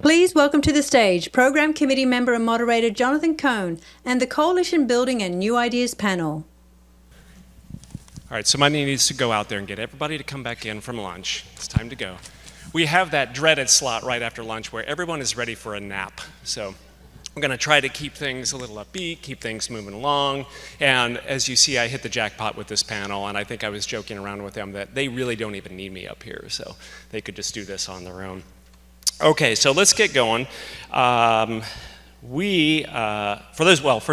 Please welcome to the stage Program Committee Member and Moderator Jonathan Koehn and the Coalition Building and New Ideas panel. All right, so money needs to go out there and get everybody to come back in from lunch. It's time to go. We have that dreaded slot right after lunch where everyone is ready for a nap. So I'm going to try to keep things a little upbeat, keep things moving along. And as you see, I hit the jackpot with this panel, and I think I was joking around with them that they really don't even need me up here, so they could just do this on their own. Okay, so let's get going. First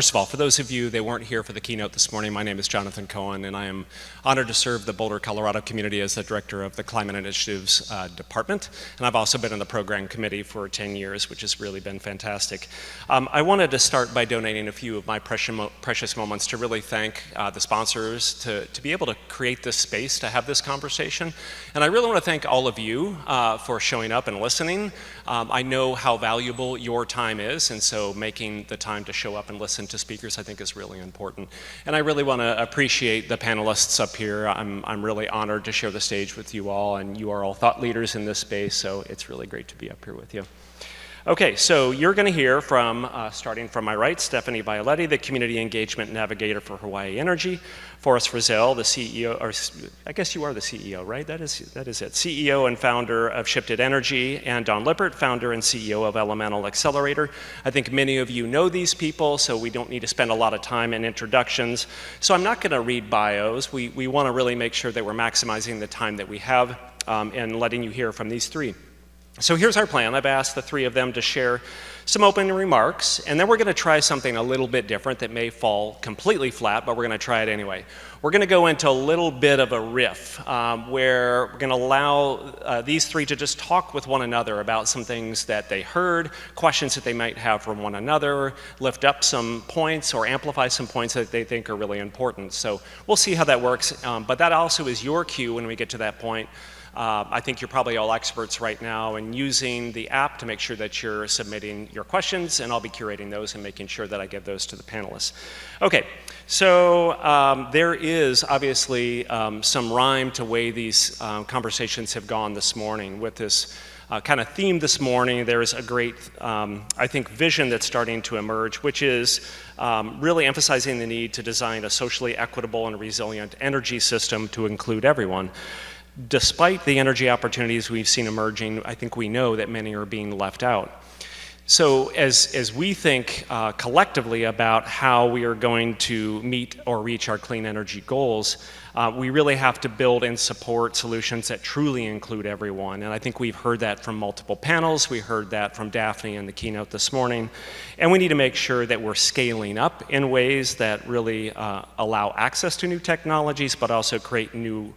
of all, for those of you that weren't here for the keynote this morning, my name is Jonathan Koehn, and I am honored to serve the Boulder, Colorado community as the director of the Climate Initiatives Department. And I've also been in the program committee for 10 years, which has really been fantastic. I wanted to start by donating a few of my precious moments to really thank the sponsors to be able to create this space to have this conversation. And I really want to thank all of you for showing up and listening. I know how valuable your time is, and so making the time to show up and listen to speakers I think is really important. And I really want to appreciate the panelists up here. I'm really honored to share the stage with you all, and you are all thought leaders in this space, so it's really great to be up here with you. Okay, so you're going to hear from, starting from my right, Stephany Vaioleti, the Community Engagement Navigator for Hawaii Energy, Forrest Frizzell, the CEO, or I guess you are the CEO, right? That is it. CEO and founder of Shifted Energy, and Don Lippert, founder and CEO of Elemental Accelerator. I think many of you know these people, so we don't need to spend a lot of time in introductions. So I'm not going to read bios. We want to really make sure that we're maximizing the time that we have and letting you hear from these three. So here's our plan. I've asked the three of them to share some opening remarks, and then we're going to try something a little bit different that may fall completely flat, but we're going to try it anyway. We're going to go into a little bit of a riff where we're going to allow these three to just talk with one another about some things that they heard, questions that they might have from one another, lift up some points or amplify some points that they think are really important. So we'll see how that works, but that also is your cue when we get to that point. I think you're probably all experts right now in using the app to make sure that you're submitting your questions, and I'll be curating those and making sure that I give those to the panelists. Okay, so there is obviously some rhyme to the way these conversations have gone this morning. With this kind of theme this morning, there is a great, I think, vision that's starting to emerge, which is really emphasizing the need to design a socially equitable and resilient energy system to include everyone. Despite the energy opportunities we've seen emerging, I think we know that many are being left out. So as we think collectively about how we are going to meet or reach our clean energy goals, we really have to build and support solutions that truly include everyone. And I think we've heard that from multiple panels. We heard that from Daphne in the keynote this morning. And we need to make sure that we're scaling up in ways that really allow access to new technologies, but also create new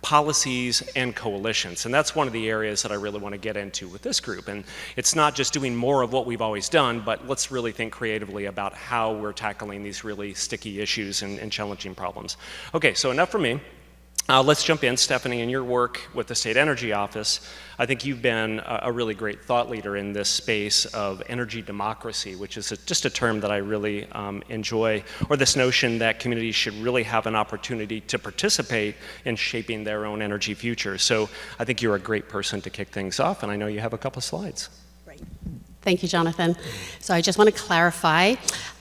policies and coalitions. And that's one of the areas that I really want to get into with this group. And it's not just doing more of what we've always done, but let's really think creatively about how we're tackling these really sticky issues and challenging problems. Okay, so enough from me. Let's jump in. Stephany, in your work with the State Energy Office, I think you've been a really great thought leader in this space of energy democracy, which is just a term that I really enjoy, or this notion that communities should really have an opportunity to participate in shaping their own energy future. So I think you're a great person to kick things off, and I know you have a couple slides. Great. Thank you, Jonathan. So I just want to clarify,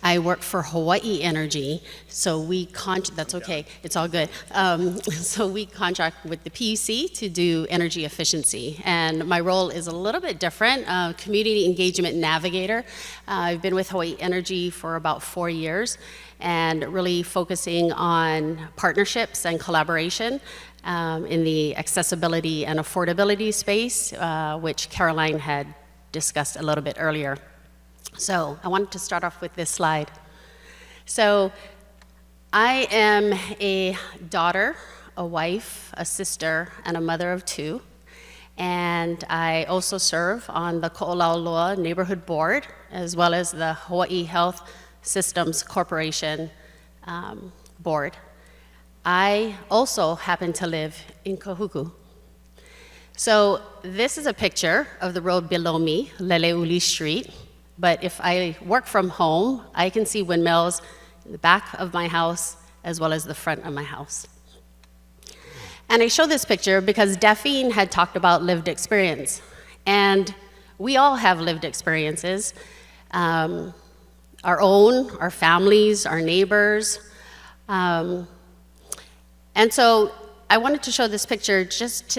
I work for Hawaii Energy, so that's okay, it's all good. So we contract with the PUC to do energy efficiency, and my role is a little bit different, Community Engagement Navigator. I've been with Hawaii Energy for about 4 years, and really focusing on partnerships and collaboration in the accessibility and affordability space, which Caroline had discussed a little bit earlier. So I wanted to start off with this slide. So I am a daughter, a wife, a sister, and a mother of 2. And I also serve on the Ko'olauloa Neighborhood Board, as well as the Hawaii Health Systems Corporation Board. I also happen to live in Kahuku. So this is a picture of the road below me, Leleuli Street. But if I work from home, I can see windmills in the back of my house as well as the front of my house. And I show this picture because Daphne had talked about lived experience. And we all have lived experiences, our own, our families, our neighbors. And so I wanted to show this picture just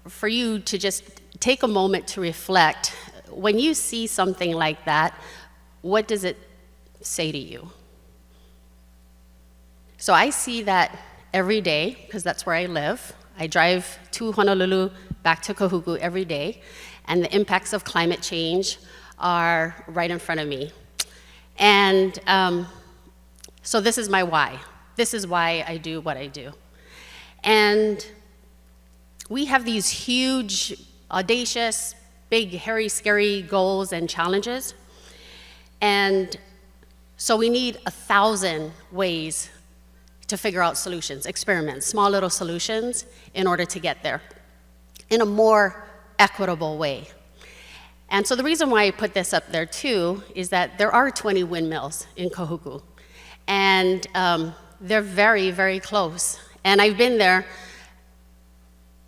for you to just take a moment to reflect. When you see something like that, what does it say to you? So I see that every day, because that's where I live. I drive to Honolulu, back to Kahuku every day, and the impacts of climate change are right in front of me. And so this is my why. This is why I do what I do. And we have these huge, audacious, big, hairy, scary goals and challenges. And so we need 1,000 ways to figure out solutions, experiments, small little solutions in order to get there in a more equitable way. And so the reason why I put this up there too is that there are 20 windmills in Kahuku. And they're very, very close. And I've been there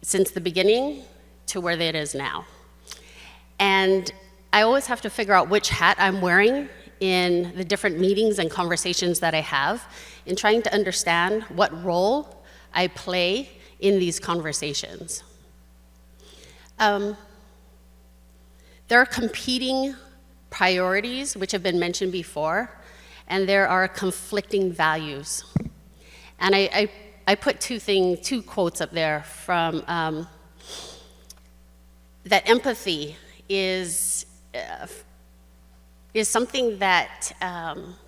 since the beginning to where it is now. And I always have to figure out which hat I'm wearing in the different meetings and conversations that I have in trying to understand what role I play in these conversations. There are competing priorities, which have been mentioned before, and there are conflicting values. And I put two quotes up there from that empathy is something that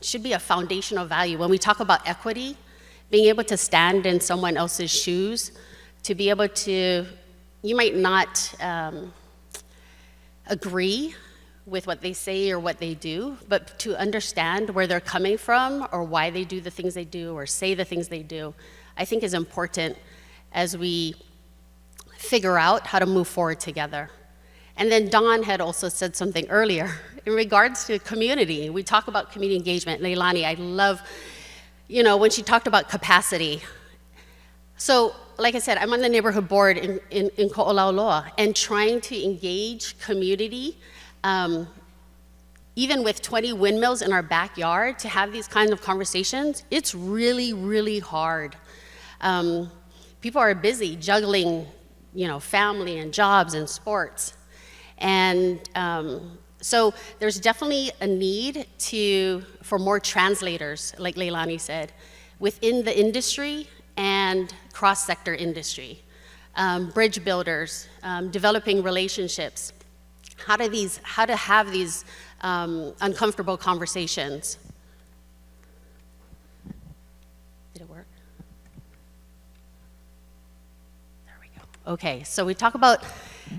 should be a foundational value. When we talk about equity, being able to stand in someone else's shoes, to be able to, you might not agree with what they say or what they do, but to understand where they're coming from or why they do the things they do or say the things they do, I think is important as we figure out how to move forward together. And then Dawn had also said something earlier in regards to community. We talk about community engagement. Leilani, I love, when she talked about capacity. So, like I said, I'm on the neighborhood board in Ko'olauloa, and trying to engage community, even with 20 windmills in our backyard, to have these kinds of conversations, it's really, really hard. People are busy juggling, family and jobs and sports. And so there's definitely a need for more translators, like Leilani said, within the industry and cross-sector industry, bridge builders, developing relationships, how to have these uncomfortable conversations. Did it work? There we go. Okay, so we talk about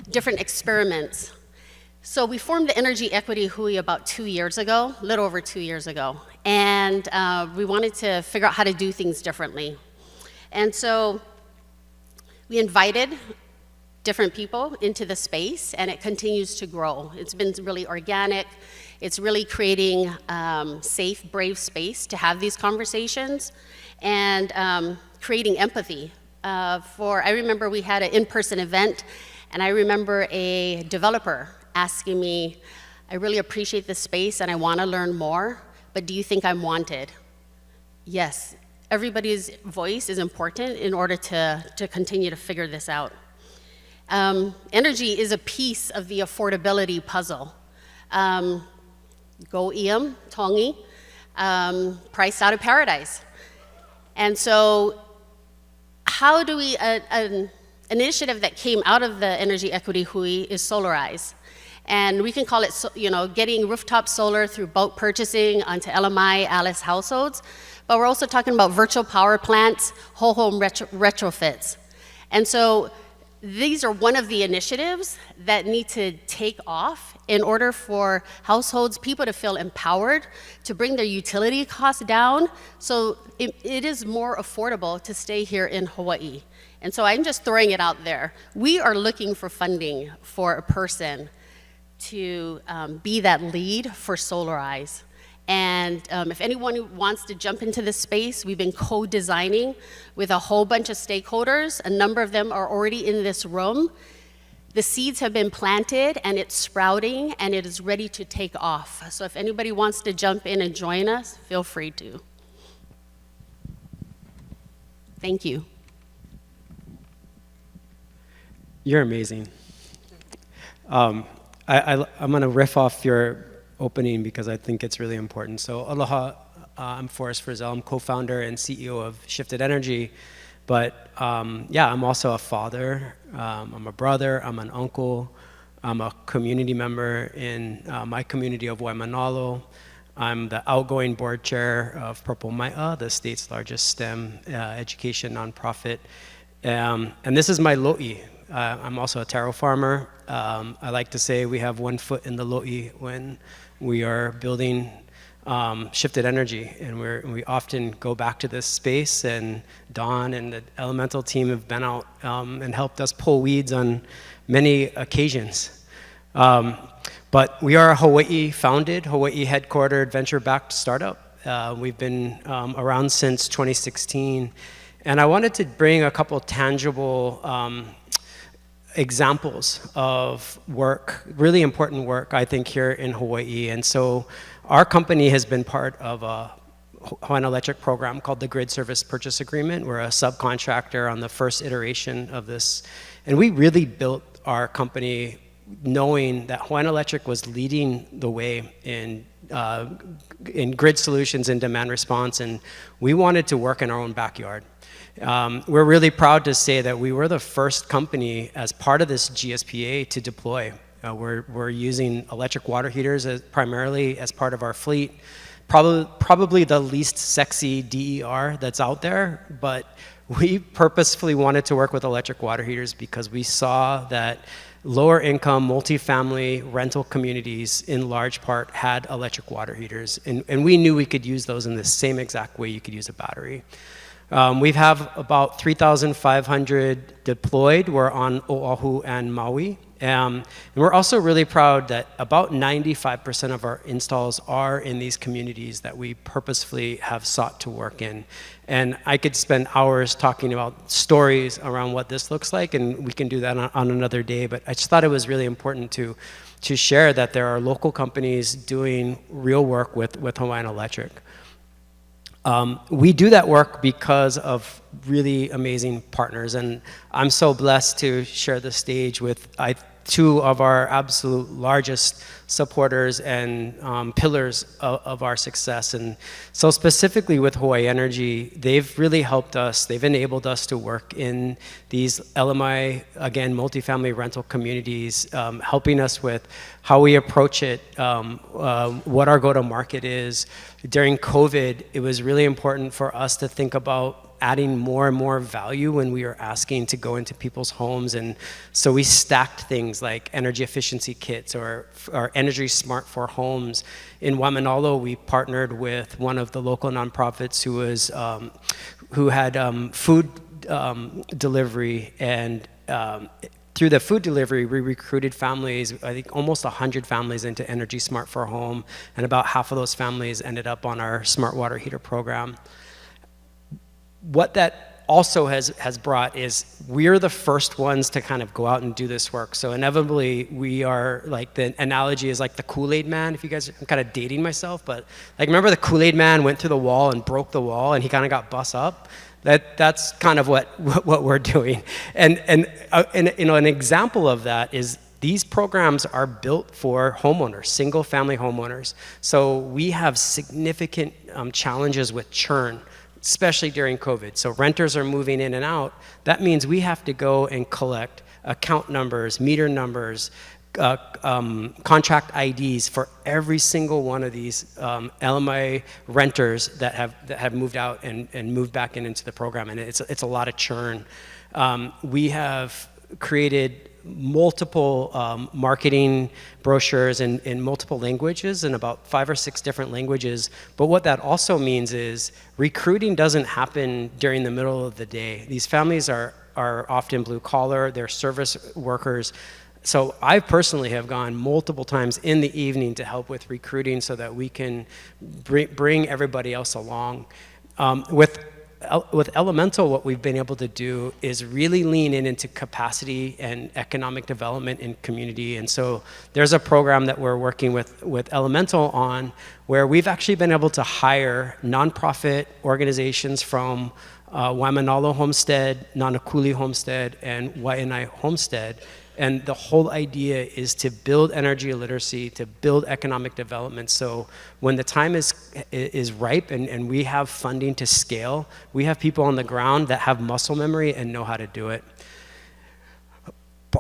different experiments. So we formed the Energy Equity Hui about 2 years ago, a little over 2 years ago, and we wanted to figure out how to do things differently. And so we invited different people into the space, and it continues to grow. It's been really organic. It's really creating safe, brave space to have these conversations, and creating empathy. I remember we had an in-person event, and I remember a developer asking me, I really appreciate this space and I want to learn more, but do you think I'm wanted? Yes, everybody's voice is important in order to continue to figure this out. Energy is a piece of the affordability puzzle. Go Iam, Tongi, priced out of paradise. And so how do we, an initiative that came out of the Energy Equity Hui is Solarize. And we can call it, getting rooftop solar through bulk purchasing onto LMI, Alice households. But we're also talking about virtual power plants, whole home retrofits. And so these are one of the initiatives that need to take off in order for households, people to feel empowered, to bring their utility costs down, so it is more affordable to stay here in Hawaii. And so I'm just throwing it out there. We are looking for funding for a person to be that lead for Solarize. And if anyone wants to jump into this space, we've been co-designing with a whole bunch of stakeholders. A number of them are already in this room The seeds have been planted and it's sprouting and it is ready to take off. So if anybody wants to jump in and join us, feel free to. Thank you. You're amazing. I'm going to riff off your opening because I think it's really important. So aloha, I'm Forrest Frizzell. I'm co-founder and CEO of Shifted Energy. But yeah, I'm also a father. I'm a brother. I'm an uncle. I'm a community member in my community of Waimanalo. I'm the outgoing board chair of Purple Mai'a, the state's largest STEM education nonprofit. And this is my lo'i. I'm also a taro farmer. I like to say we have one foot in the lo'i when we are building Shifted Energy, and we often go back to this space, and Dawn and the elemental team have been out and helped us pull weeds on many occasions. But we are a Hawaii-founded, Hawaii-headquartered, venture-backed startup. We've been around since 2016, and I wanted to bring a couple tangible examples of work, really important work, I think, here in Hawaii. And so our company has been part of a Hawaiian Electric program called the Grid Service Purchase Agreement. We're a subcontractor on the first iteration of this. And we really built our company knowing that Hawaiian Electric was leading the way in grid solutions and demand response, and we wanted to work in our own backyard. We're really proud to say that we were the first company as part of this GSPA to deploy. We're using electric water heaters primarily as part of our fleet. Probably the least sexy DER that's out there, but we purposefully wanted to work with electric water heaters because we saw that lower income multifamily rental communities in large part had electric water heaters, and we knew we could use those in the same exact way you could use a battery. We have about 3,500 deployed. We're on Oahu and Maui. And we're also really proud that about 95% of our installs are in these communities that we purposefully have sought to work in. And I could spend hours talking about stories around what this looks like, and we can do that on another day. But I just thought it was really important to share that there are local companies doing real work with Hawaiian Electric. We do that work because of really amazing partners, and I'm so blessed to share the stage with two of our absolute largest supporters and pillars of our success. And so specifically with Hawaii Energy, they've really helped us, they've enabled us to work in these LMI, again, multifamily rental communities, helping us with how we approach it, what our go-to-market is. During COVID, it was really important for us to think about adding more and more value when we were asking to go into people's homes. And so we stacked things like energy efficiency kits or Energy Smart for Homes. In Waimanalo, we partnered with one of the local nonprofits who had food delivery, and through the food delivery, we recruited families, I think almost 100 families into Energy Smart for Home, and about half of those families ended up on our smart water heater program. What that also has brought is we're the first ones to kind of go out and do this work. So inevitably, we are like, the analogy is like the Kool-Aid man. If you guys, I'm kind of dating myself, but like, remember the Kool-Aid man went through the wall and broke the wall and he kind of got bust up? That's kind of what we're doing. And you know, an example of that is these programs are built for homeowners, single-family homeowners. So we have significant challenges with churn, especially during COVID. So renters are moving in and out. That means we have to go and collect account numbers, meter numbers, contract IDs for every single one of these LMI renters that have moved out and moved back into the program. And it's a lot of churn. We have created multiple marketing brochures in multiple languages, in about 5 or 6 different languages. But what that also means is recruiting doesn't happen during the middle of the day. These families are often blue collar, they're service workers. So I personally have gone multiple times in the evening to help with recruiting so that we can bring everybody else along. With with Elemental, what we've been able to do is really lean into capacity and economic development in community. And so there's a program that we're working with Elemental on where we've actually been able to hire nonprofit organizations from Waimanalo Homestead, Nanakuli Homestead, and Waianae Homestead. And the whole idea is to build energy literacy, to build economic development. So when the time is ripe and we have funding to scale, we have people on the ground that have muscle memory and know how to do it.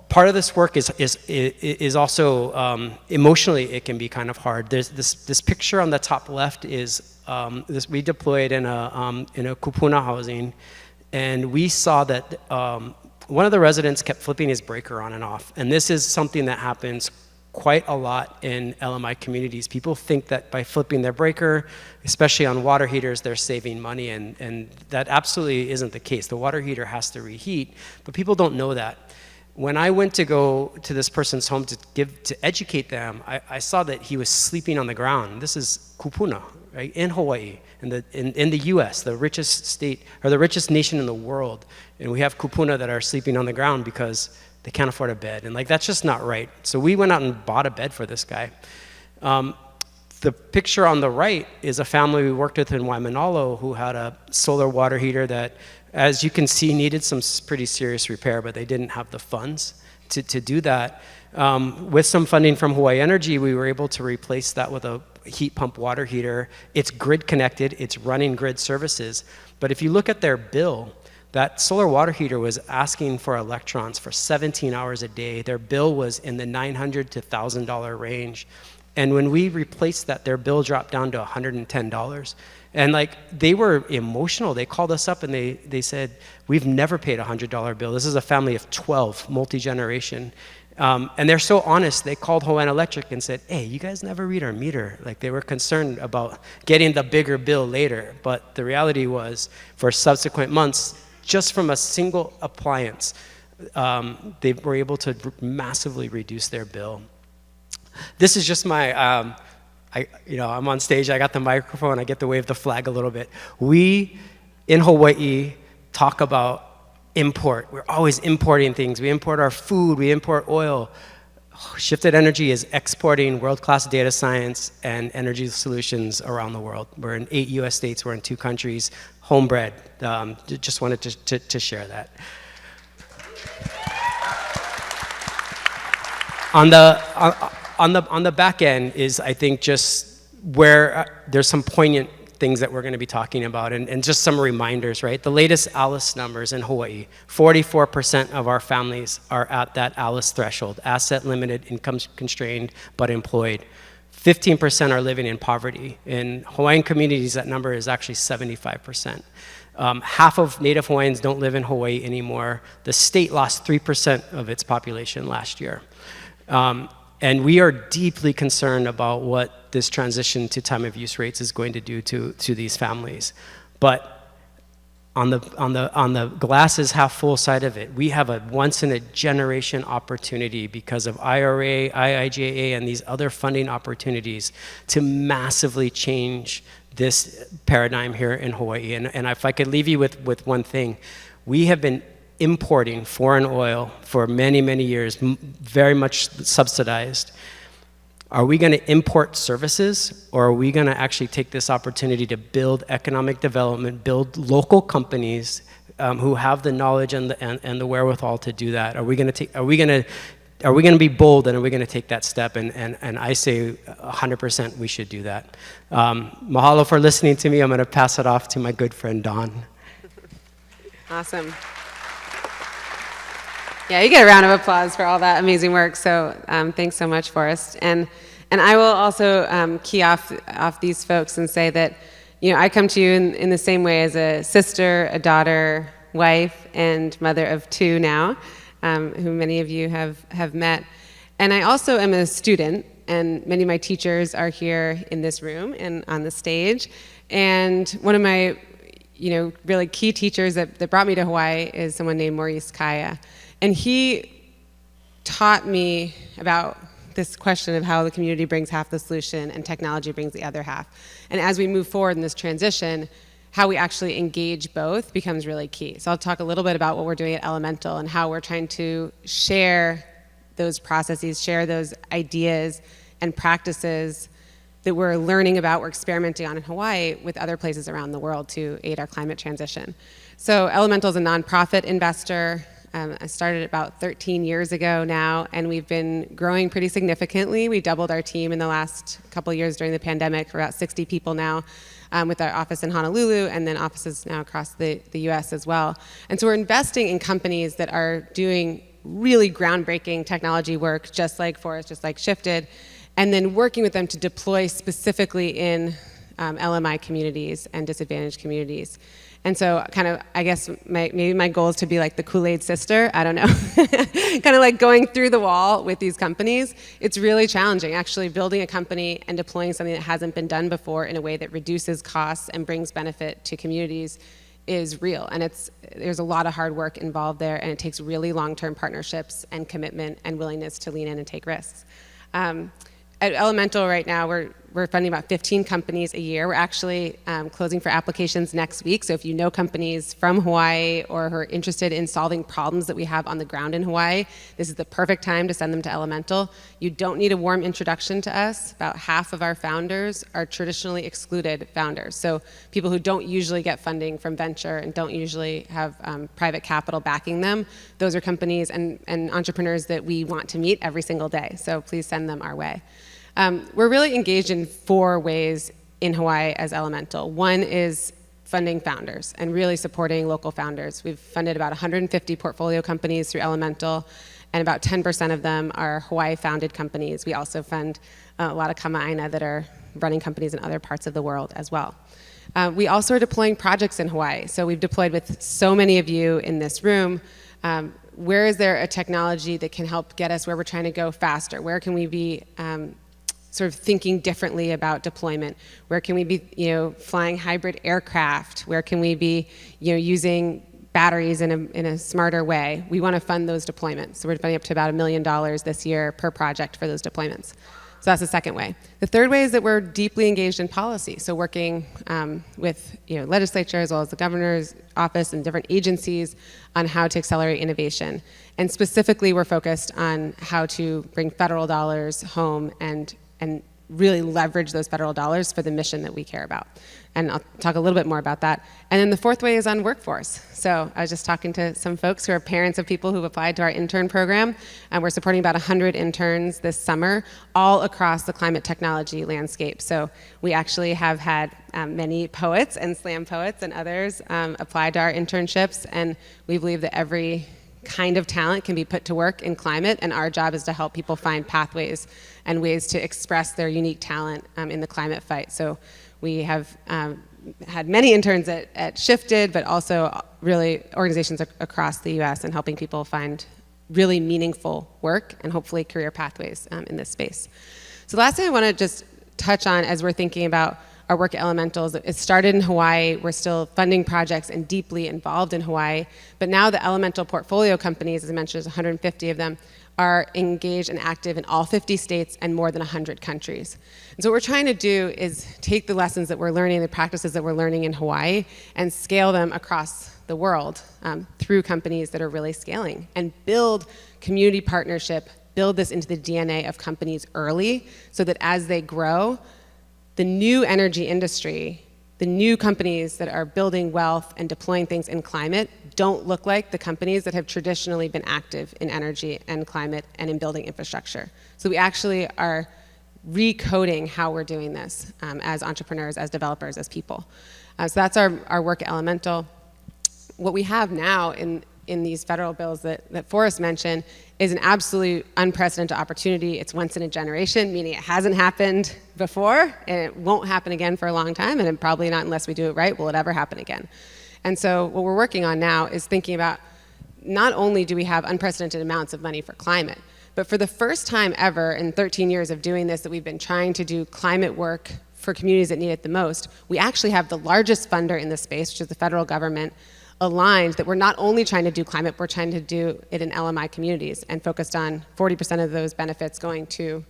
Part of this work is also emotionally, it can be kind of hard. There's this picture on the top left is we deployed in a kupuna housing, and we saw that one of the residents kept flipping his breaker on and off. And this is something that happens quite a lot in LMI communities. People think that by flipping their breaker, especially on water heaters, they're saving money, and that absolutely isn't the case. The water heater has to reheat, but people don't know that. When I went to go to this person's home to educate them, I saw that he was sleeping on the ground. This is kupuna, right, in Hawaii, in the U.S., the richest state, or the richest nation in the world. And we have kupuna that are sleeping on the ground because they can't afford a bed. And that's just not right. So we went out and bought a bed for this guy. The picture on the right is a family we worked with in Waimanalo who had a solar water heater that, as you can see, needed some pretty serious repair, but they didn't have the funds to do that. With some funding from Hawaii Energy, we were able to replace that with a heat pump water heater. It's grid connected, it's running grid services. But if you look at their bill, that solar water heater was asking for electrons for 17 hours a day. Their bill was in the $900 to $1,000 range. And when we replaced that, their bill dropped down to $110. And they were emotional. They called us up and they said, we've never paid a $100 bill. This is a family of 12, multi-generation. And they're so honest, they called Hawaiian Electric and said, hey, you guys never read our meter. They were concerned about getting the bigger bill later. But the reality was, for subsequent months, just from a single appliance, they were able to massively reduce their bill. This is just my, I'm on stage, I got the microphone, I get to wave the flag a little bit. We, in Hawaii, talk about import. We're always importing things. We import our food, we import oil. Shifted Energy is exporting world-class data science and energy solutions around the world. We're in 8 U.S. states, we're in 2 countries, homebred. Just wanted to share that. On the back end is, I think, just where there's some poignant things that we're going to be talking about, and just some reminders, right? The latest ALICE numbers in Hawaii, 44% of our families are at that ALICE threshold, asset limited, income constrained, but employed. 15% are living in poverty. In Hawaiian communities, that number is actually 75%. Half of Native Hawaiians don't live in Hawaii anymore. The state lost 3% of its population last year. And we are deeply concerned about what this transition to time of use rates is going to do to these families. But on the glasses half full side of it, we have a once in a generation opportunity because of IRA, IIJA, and these other funding opportunities to massively change this paradigm here in Hawaii. And if I could leave you with one thing, we have been importing foreign oil for many, many years, very much subsidized. Are we going to import services, or are we going to actually take this opportunity to build economic development, build local companies who have the knowledge and the wherewithal to do that? Are we going to be bold, and are we going to take that step? And I say 100% we should do that. Mahalo for listening to me. I'm going to pass it off to my good friend Dawn. Awesome. Yeah, you get a round of applause for all that amazing work. So thanks so much, Forrest. And I will also key off these folks and say that, I come to you in the same way as a sister, a daughter, wife, and mother of 2 now, who many of you have met. And I also am a student, and many of my teachers are here in this room and on the stage. And one of my, really key teachers that brought me to Hawaii is someone named Maurice Kaya. And he taught me about this question of how the community brings half the solution and technology brings the other half. And as we move forward in this transition, how we actually engage both becomes really key. So I'll talk a little bit about what we're doing at Elemental and how we're trying to share those processes, share those ideas and practices that we're learning about, we're experimenting on in Hawaii with other places around the world to aid our climate transition. So Elemental is a nonprofit investor. I started about 13 years ago now, and we've been growing pretty significantly. We doubled our team in the last couple of years during the pandemic. We're about 60 people now, with our office in Honolulu and then offices now across the U.S. as well. And so we're investing in companies that are doing really groundbreaking technology work, just like Forest, just like Shifted, and then working with them to deploy specifically in LMI communities and disadvantaged communities. And so kind of, I guess maybe my goal is to be like the Kool-Aid sister, I don't know, kind of like going through the wall with these companies. It's really challenging, actually building a company and deploying something that hasn't been done before in a way that reduces costs and brings benefit to communities is real. And there's a lot of hard work involved there, and it takes really long-term partnerships and commitment and willingness to lean in and take risks. At Elemental right now, we're funding about 15 companies a year. We're actually closing for applications next week. So if you know companies from Hawaii or who are interested in solving problems that we have on the ground in Hawaii, this is the perfect time to send them to Elemental. You don't need a warm introduction to us. About half of our founders are traditionally excluded founders. So people who don't usually get funding from venture and don't usually have private capital backing them. Those are companies and entrepreneurs that we want to meet every single day. So please send them our way. We're really engaged in 4 ways in Hawaii as Elemental. One is funding founders and really supporting local founders. We've funded about 150 portfolio companies through Elemental, and about 10% of them are Hawaii-founded companies. We also fund a lot of kama'aina that are running companies in other parts of the world as well. We also are deploying projects in Hawaii. So we've deployed with so many of you in this room. Where is there a technology that can help get us where we're trying to go faster? Where can we be sort of thinking differently about deployment? Where can we be, flying hybrid aircraft? Where can we be, using batteries in a smarter way? We want to fund those deployments. So we're funding up to about $1 million this year per project for those deployments. So that's the second way. The third way is that we're deeply engaged in policy. So working with legislature as well as the governor's office and different agencies on how to accelerate innovation. And specifically, we're focused on how to bring federal dollars home and really leverage those federal dollars for the mission that we care about. And I'll talk a little bit more about that. And then the fourth way is on workforce. So I was just talking to some folks who are parents of people who've applied to our intern program, and we're supporting about 100 interns this summer, all across the climate technology landscape. So we actually have had many poets and slam poets and others apply to our internships, and we believe that every kind of talent can be put to work in climate, and our job is to help people find pathways and ways to express their unique talent in the climate fight. So we have had many interns at Shifted, but also really organizations across the U.S. and helping people find really meaningful work and hopefully career pathways in this space. So the last thing I want to just touch on as we're thinking about our work at Elemental is it started in Hawaii. We're still funding projects and deeply involved in Hawaii. But now the Elemental portfolio companies, as I mentioned, there's 150 of them, are engaged and active in all 50 states and more than 100 countries. And so what we're trying to do is take the lessons that we're learning, the practices that we're learning in Hawaii, and scale them across the world through companies that are really scaling, and build community partnership, build this into the DNA of companies early so that as they grow, the new energy industry, the new companies that are building wealth and deploying things in climate don't look like the companies that have traditionally been active in energy and climate and in building infrastructure. So we actually are recoding how we're doing this as entrepreneurs, as developers, as people. So that's our work at Elemental. What we have now in these federal bills that Forrest mentioned is an absolute unprecedented opportunity. It's once in a generation, meaning it hasn't happened before, and it won't happen again for a long time, and probably not unless we do it right will it ever happen again. And so what we're working on now is thinking about not only do we have unprecedented amounts of money for climate, but for the first time ever in 13 years of doing this that we've been trying to do climate work for communities that need it the most, we actually have the largest funder in this space, which is the federal government, aligned that we're not only trying to do climate, we're trying to do it in LMI communities and focused on 40% of those benefits going to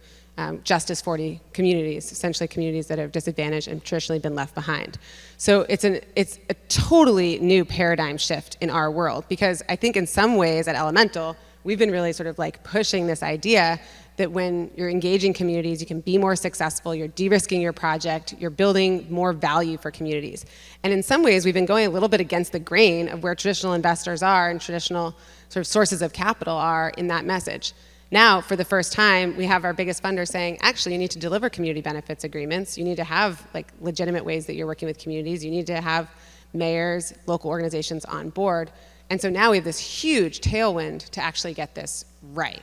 just as 40 communities, essentially communities that are disadvantaged and traditionally been left behind. So it's a totally new paradigm shift in our world, because I think in some ways at Elemental, we've been really sort of like pushing this idea that when you're engaging communities, you can be more successful, you're de-risking your project, you're building more value for communities. And in some ways, we've been going a little bit against the grain of where traditional investors are and traditional sort of sources of capital are in that message. Now, for the first time, we have our biggest funder saying, actually, you need to deliver community benefits agreements. You need to have like legitimate ways that you're working with communities. You need to have mayors, local organizations on board. And so now we have this huge tailwind to actually get this right.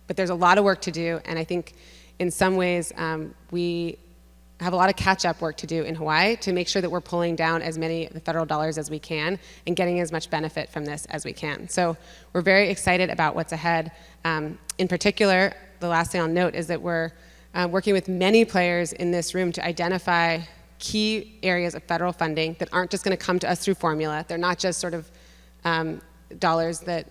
But there's a lot of work to do, and I think in some ways we have a lot of catch-up work to do in Hawaii to make sure that we're pulling down as many of the federal dollars as we can and getting as much benefit from this as we can. So we're very excited about what's ahead. In particular, the last thing I'll note is that we're working with many players in this room to identify key areas of federal funding that aren't just going to come to us through formula. They're not just sort of dollars that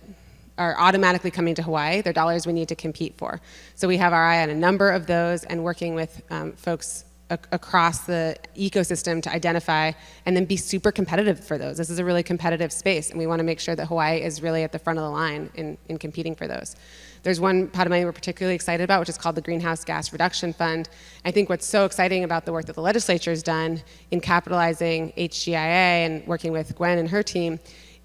are automatically coming to Hawaii. They're dollars we need to compete for. So we have our eye on a number of those and working with folks across the ecosystem to identify and then be super competitive for those. This is a really competitive space, and we want to make sure that Hawaii is really at the front of the line in competing for those. There's one pot of money we're particularly excited about, which is called the Greenhouse Gas Reduction Fund. I think what's so exciting about the work that the legislature has done in capitalizing HGIA and working with Gwen and her team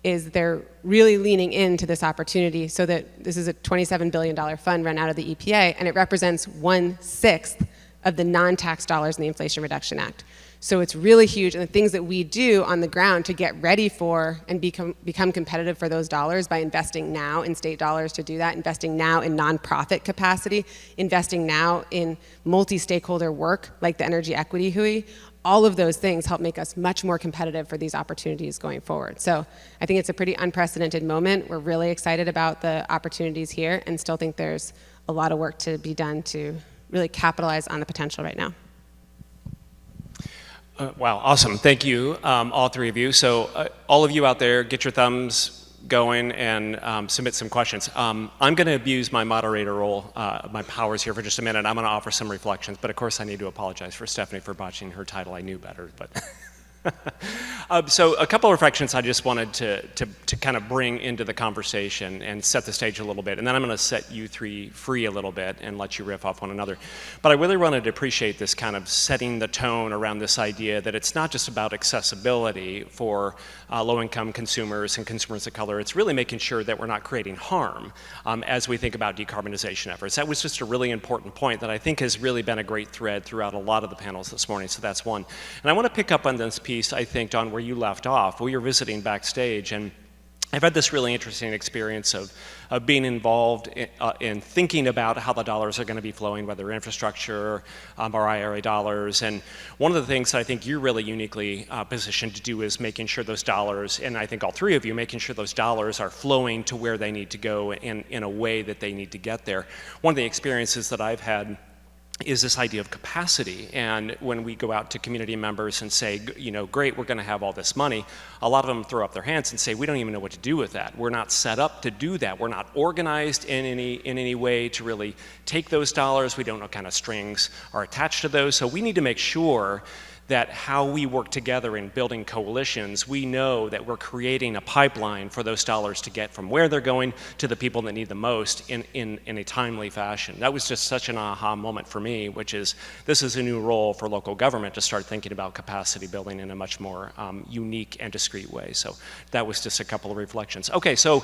is they're really leaning into this opportunity so that this is a $27 billion fund run out of the EPA, and it represents 1/6 of the non-tax dollars in the Inflation Reduction Act. So it's really huge, and the things that we do on the ground to get ready for and become competitive for those dollars by investing now in state dollars to do that, investing now in nonprofit capacity, investing now in multi-stakeholder work like the Energy Equity Hui, all of those things help make us much more competitive for these opportunities going forward. So I think it's a pretty unprecedented moment. We're really excited about the opportunities here and still think there's a lot of work to be done to really capitalize on the potential right now. Wow, awesome. Thank you, all three of you. So all of you out there, get your thumbs going and submit some questions. I'm going to abuse my moderator role, my powers here for just a minute. I'm going to offer some reflections, but of course I need to apologize for Stephany for botching her title. I knew better, but so a couple of reflections I just wanted to kind of bring into the conversation and set the stage a little bit, and then I'm going to set you three free a little bit and let you riff off one another. But I really wanted to appreciate this kind of setting the tone around this idea that it's not just about accessibility for low-income consumers and consumers of color. It's really making sure that we're not creating harm as we think about decarbonization efforts. That was just a really important point that I think has really been a great thread throughout a lot of the panels this morning, so that's one. And I want to pick up on this piece, I think, Don, where you left off. We were visiting backstage, and I've had this really interesting experience of being involved in thinking about how the dollars are going to be flowing, whether infrastructure or IRA dollars. And one of the things that I think you're really uniquely positioned to do is making sure those dollars, and I think all three of you, making sure those dollars are flowing to where they need to go in a way that they need to get there. One of the experiences that I've had is this idea of capacity. And when we go out to community members and say, you know, great, we're going to have all this money, a lot of them throw up their hands and say, we don't even know what to do with that. We're not set up to do that. We're not organized in any way to really take those dollars. We don't know what kind of strings are attached to those. So we need to make sure that how we work together in building coalitions, we know that we're creating a pipeline for those dollars to get from where they're going to the people that need the most in a timely fashion. That was just such an aha moment for me, which is this is a new role for local government to start thinking about capacity building in a much more unique and discrete way. So that was just a couple of reflections. Okay, so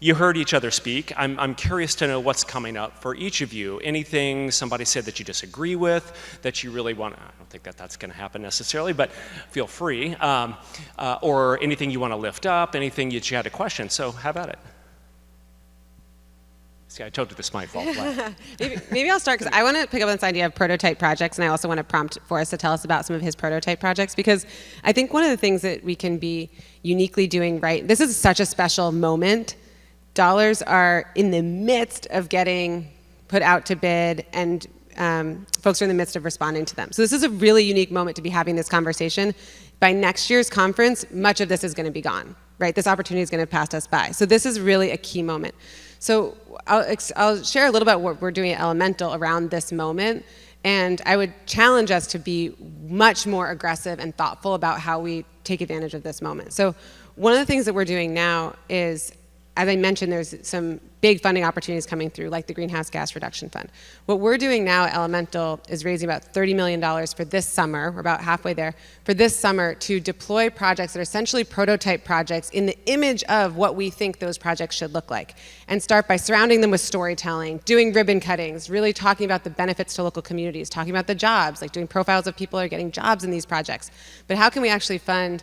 you heard each other speak. I'm curious to know what's coming up for each of you. Anything somebody said that you disagree with, that you really want, I don't think that that's gonna happen necessarily, but feel free. Or anything you wanna lift up, anything that you had a question, so how about it? See, I told you this might fall flat. Maybe I'll start, because I want to pick up on this idea of prototype projects, and I also want to prompt Forrest to tell us about some of his prototype projects, because I think one of the things that we can be uniquely doing right, this is such a special moment. Dollars are in the midst of getting put out to bid, and folks are in the midst of responding to them. So this is a really unique moment to be having this conversation. By next year's conference, much of this is going to be gone, right? This opportunity is going to pass us by. So this is really a key moment. So I'll share a little about what we're doing at Elemental around this moment, and I would challenge us to be much more aggressive and thoughtful about how we take advantage of this moment. So one of the things that we're doing now is, as I mentioned, there's some big funding opportunities coming through, like the Greenhouse Gas Reduction Fund. What we're doing now at Elemental is raising about $30 million for this summer, we're about halfway there, for this summer to deploy projects that are essentially prototype projects in the image of what we think those projects should look like. And start by surrounding them with storytelling, doing ribbon cuttings, really talking about the benefits to local communities, talking about the jobs, like doing profiles of people who are getting jobs in these projects. But how can we actually fund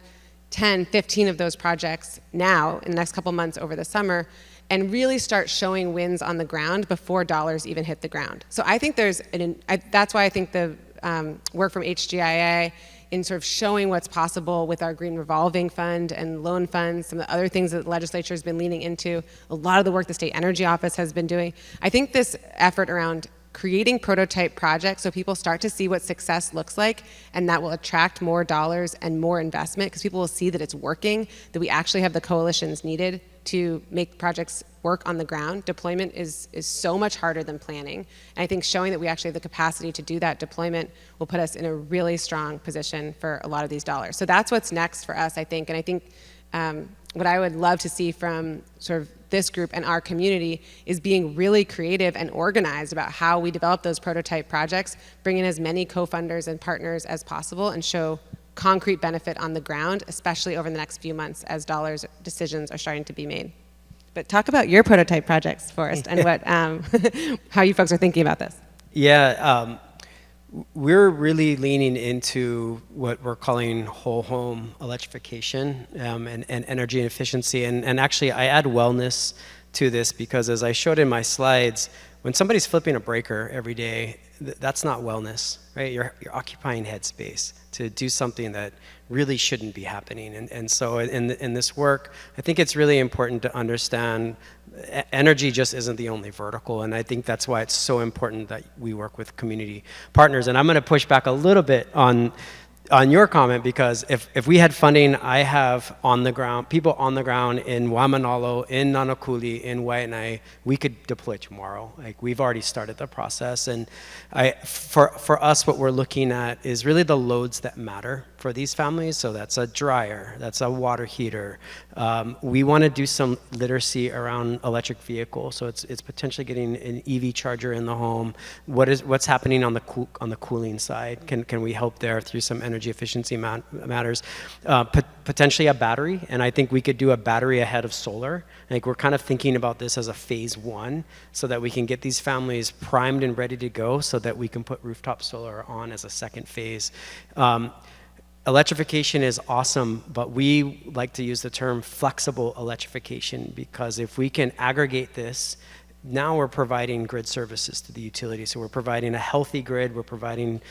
10, 15 of those projects now in the next couple months over the summer and really start showing wins on the ground before dollars even hit the ground. So I think that's why I think the work from HGIA in sort of showing what's possible with our Green Revolving Fund and loan funds, some of the other things that the legislature has been leaning into, a lot of the work the State Energy Office has been doing. I think this effort around creating prototype projects so people start to see what success looks like, and that will attract more dollars and more investment because people will see that it's working, that we actually have the coalitions needed to make projects work on the ground. Deployment is so much harder than planning. And I think showing that we actually have the capacity to do that deployment will put us in a really strong position for a lot of these dollars. So that's what's next for us, I think. And I think what I would love to see from sort of this group and our community is being really creative and organized about how we develop those prototype projects, bring in as many co-funders and partners as possible, and show concrete benefit on the ground, especially over the next few months as decisions are starting to be made. But talk about your prototype projects, Forrest, and what, how you folks are thinking about this. Yeah, we're really leaning into what we're calling whole home electrification and energy efficiency. And actually, I add wellness to this because as I showed in my slides, when somebody's flipping a breaker every day, that's not wellness, right? You're occupying headspace to do something that really shouldn't be happening. And so in this work, I think it's really important to understand energy just isn't the only vertical, and I think that's why it's so important that we work with community partners. And I'm going to push back a little bit on your comment, because if we had funding, I have people on the ground in Waimanalo, in Nanakuli, in Waianae, we could deploy tomorrow. Like, we've already started the process. And for us, what we're looking at is really the loads that matter for these families. So that's a dryer, that's a water heater. We want to do some literacy around electric vehicles. So it's potentially getting an EV charger in the home. What's happening on the cooling side? Can we help there through some energy efficiency matters? Potentially a battery, and I think we could do a battery ahead of solar. Like, we're kind of thinking about this as a phase one, so that we can get these families primed and ready to go, so that we can put rooftop solar on as a second phase. Electrification is awesome, but we like to use the term flexible electrification, because if we can aggregate this, now we're providing grid services to the utility. So we're providing a healthy grid, we're providing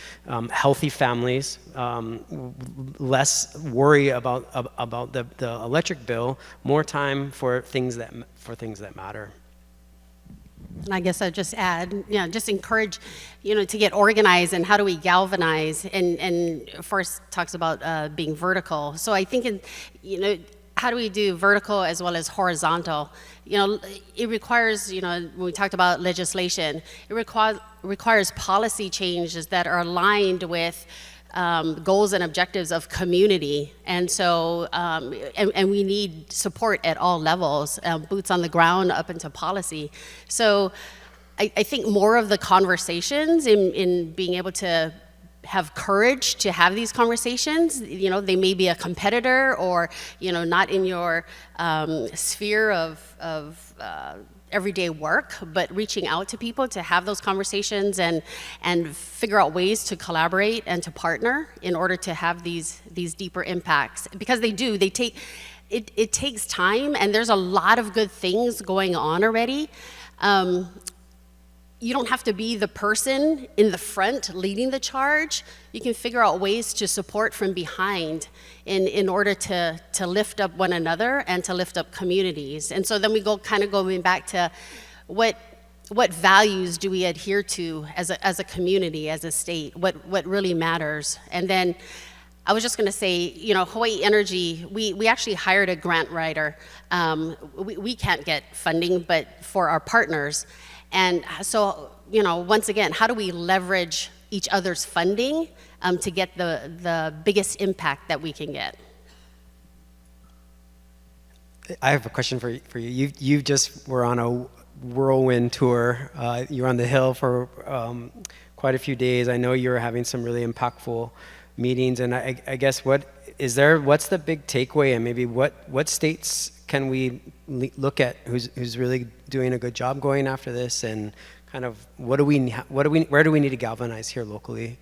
healthy families, less worry about the electric bill, more time for things that matter. And I guess I'd just add, just encourage, to get organized, and how do we galvanize, and Forrest talks about being vertical. So I think, how do we do vertical as well as horizontal? It requires, when we talked about legislation, it requires policy changes that are aligned with goals and objectives of community. And so, and we need support at all levels, boots on the ground up into policy. So I think more of the conversations in being able to have courage to have these conversations. They may be a competitor, or not in your sphere of everyday work, but reaching out to people to have those conversations and figure out ways to collaborate and to partner in order to have these deeper impacts, because it takes time, and there's a lot of good things going on already. You don't have to be the person in the front leading the charge. You can figure out ways to support from behind in order to lift up one another and to lift up communities. And so then we going back to what values do we adhere to as a community, as a state, what really matters. And then I was just going to say, Hawaii Energy, we actually hired a grant writer. We can't get funding, but for our partners. And so, once again, how do we leverage each other's funding to get the biggest impact that we can get? I have a question for you. You just were on a whirlwind tour. You were on the Hill for quite a few days. I know you were having some really impactful meetings, and I guess what's the big takeaway, and maybe what states can we look at who's really doing a good job going after this, and kind of where do we need to galvanize here locally?